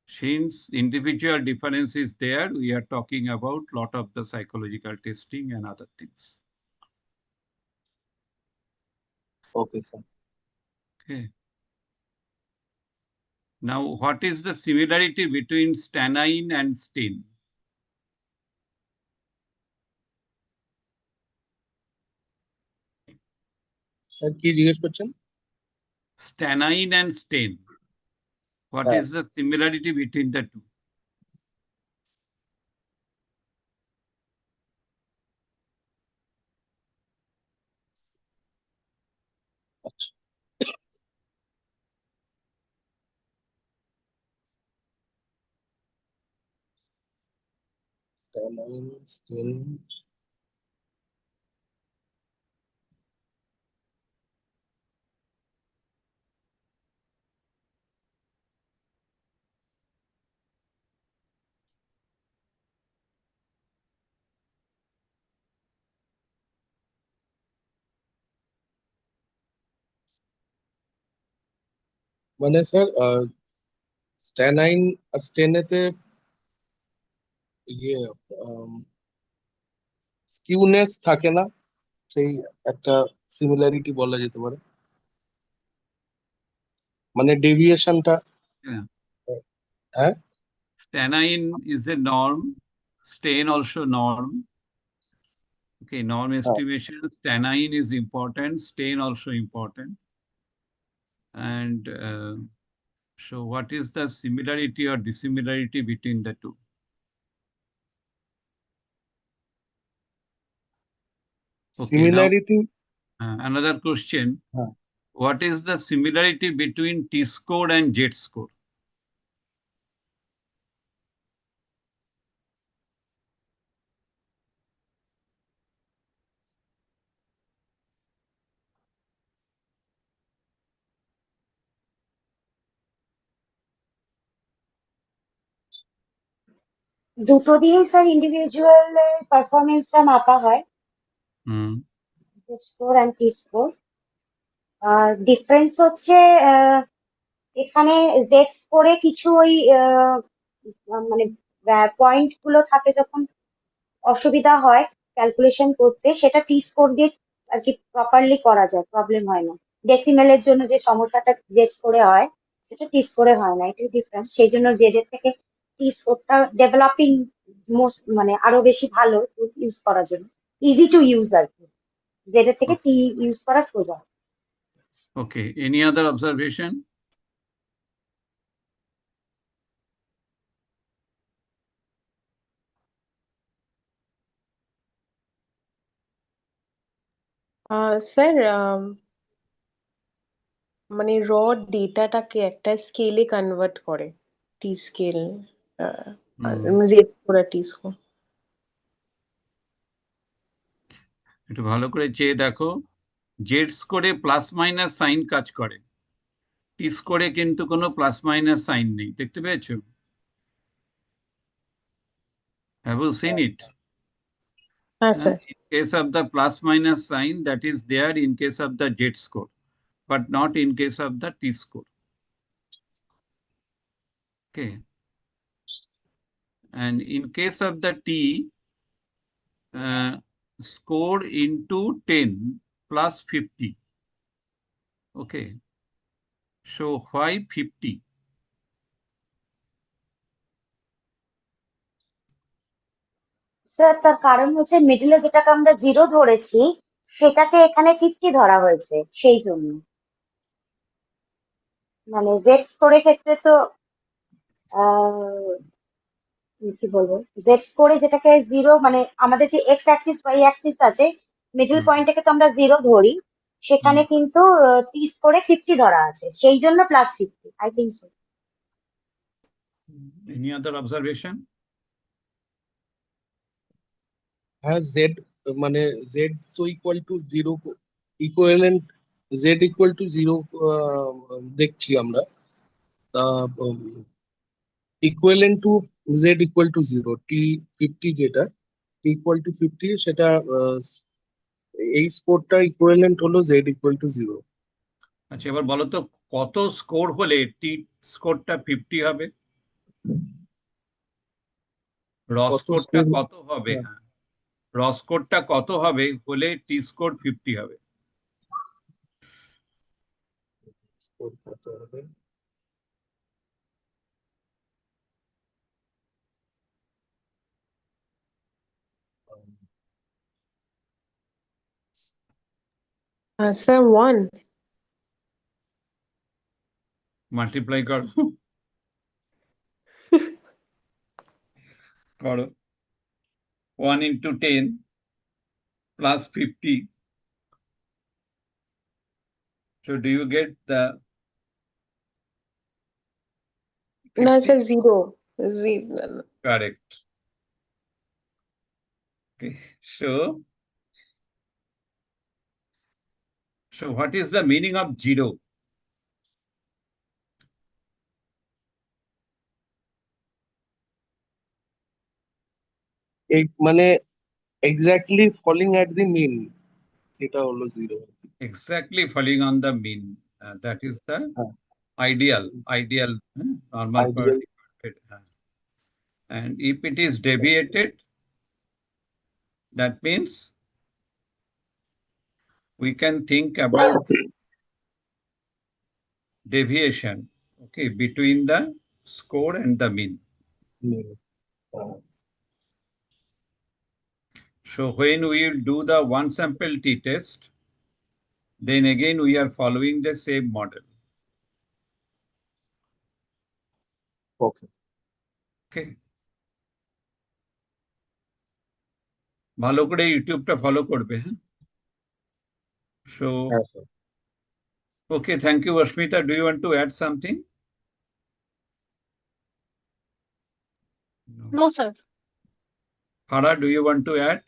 Since individual difference is there, we are talking about lot of the psychological testing and other things. Okay, sir. Okay. Now, what is the similarity between stannine and stain? Sir কি জিজ্ঞেস করছেন? Stannine and stain. What is the similarity between the two? আচ্ছা, stannine, stain, মানে sir স্ট্যানাইন আর স্টেনেতে ইয়ে skewness থাকে না, সেই একটা সিমিলারিটি বলা যেতে পারে, মানে ডেভিয়েশনটা। Yeah. হ্যাঁ, Stannine is a norm, stain also norm. Okay, norm estimation, stannine is important, stain also important. And so what is the similarity or dissimilarity between the two? Okay, now similarity. another question. হ্যাঁ, What is the similarity between T-score and Z-score? দুটো দিয়েই sir individual পারফরমেন্সটা মাপা হয়, score and T score. আর difference হচ্ছে এখানে Z স্কোরে কিছু ওই মানে পয়েন্ট গুলো থাকে, যখন অসুবিধা হয় ক্যালকুলেশন করতে, সেটা টি স্কোর দিয়ে আর কি প্রপারলি করা যায়, প্রবলেম হয় না। ডেসিমেলের জন্য যে সমস্যাটা জেড স্কোরে হয় সেটা টি স্কোরে হয় না, এটাই ডিফারেন্স। সেই জন্য জেড এর থেকে টি স্কোরটা ডেভেলপিং মোস্ট, মানে আরো বেশি ভালো ইউজ করার জন্য, ইজি টু ইউজ আর কি, জেড এর থেকে টি ইউজ করা সোজা। Okay, any other observation? Sir মানে র ডেটাটাকে একটা স্কেলে কনভার্ট করে, টি স্কেল, জেড স্কোর আর টি স্কোর। একটু ভালো করে চেয়ে দেখো, জেড স্কোরে প্লাস মাইনাস সাইন কাজ করে, টি স্কোরে কিন্তু কোনো প্লাস মাইনাস সাইন নেই, দেখতে পেয়েছো? Have you seen it? sir. In case of the plus minus sign, that is there in case of the Z score, but not in case of the T score. Okay. And in case of the T, score into 10 plus 50. Okay. So why 50? Sir তার কারণ হচ্ছে মিডলে যেটাকে আমরা 0 ধরেছি সেটাকে এখানে 50 ধরা হয়েছে সেই জন্য। মানে জেড স্কোরের ক্ষেত্রে তো কি বলবো, জেড স্কোরে যেটাকে 0 মানে আমাদের যে এক্স অ্যাক্সিস ওয়াই অ্যাক্সিস আছে, মিডল পয়েন্টটাকে তো আমরা 0 ধরি, সেখানে কিন্তু টি স্কোরে 50 ধরা আছে, সেই জন্য plus 50 I think so. Any other observation? হ্যাঁ, জেড মানে জেড তো equal to 0, equivalent Z equal to 0 দেখছি আমরা। Equivalent to Z equal to 0, T 50 যেটা ইকুয়াল টু 50 সেটা এই স্কোরটা ইকুয়ালেন্ট হলো জেড ইকুয়াল টু 0। আচ্ছা, এবার বলো তো কত স্কোর হলে টি স্কোরটা 50 হবে? র স্কোরটা কত হবে? র স্কোরটা কত হবে হলে টি স্কোর 50 হবে? স্কোর কত হবে? Sir, 1. মাল্টিপ্লাই করো, করো 1 into 10 plus 50. So do you get the No, 50? sir, 0. 0. Correct. Okay. So what is the meaning of 0? এই মানে এক্স্যাক্টলি ফলিং অ্যাট দি মিন, এটা হলো 0। Exactly falling on the mean. That is the ideal normal Ideal. quantity. And if it is deviated, that means we can think about deviation, okay, between the score and the mean. So when we will do the one sample t-test, then again we are following the same model. Okay. Okay. ভালো করে ইউটিউবটা follow করবে, হ্যাঁ? So, okay, thank you, Ashmita. Do you want to add something? No, sir. Farah, do you want to add?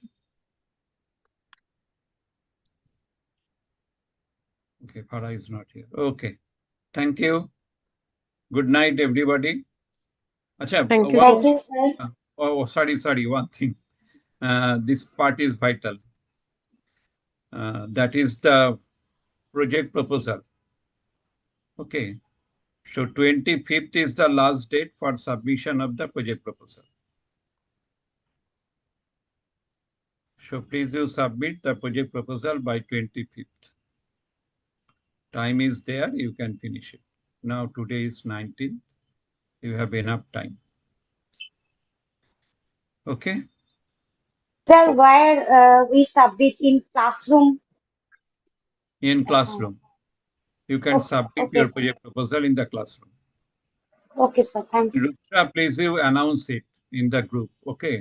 Okay, Farah is not here. Okay, thank you. Good night, everybody. Achha, Thank you, thank sir. You sir. oh, sorry, one thing. This part is vital. That is the project proposal. Okay, so 25th is the last date for submission of the project proposal. So please do submit the project proposal by 25th. Time is there, you can finish it. Now today is 19th. You have enough time. Okay. Sir where we submit in classroom? In classroom. You can submit Okay, your sir. project proposal in the classroom. Okay, sir. Thank you. Rucha, please you announce it in the group. Okay.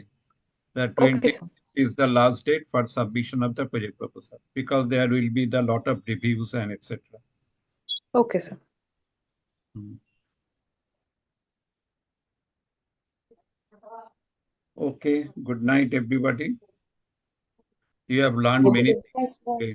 The Okay, 20th sir. is the last date for submission of the project proposal because there will be the lot of reviews and etc. Okay, sir. Okay. Good night, everybody. You have learned many things. Thanks, sir. Okay.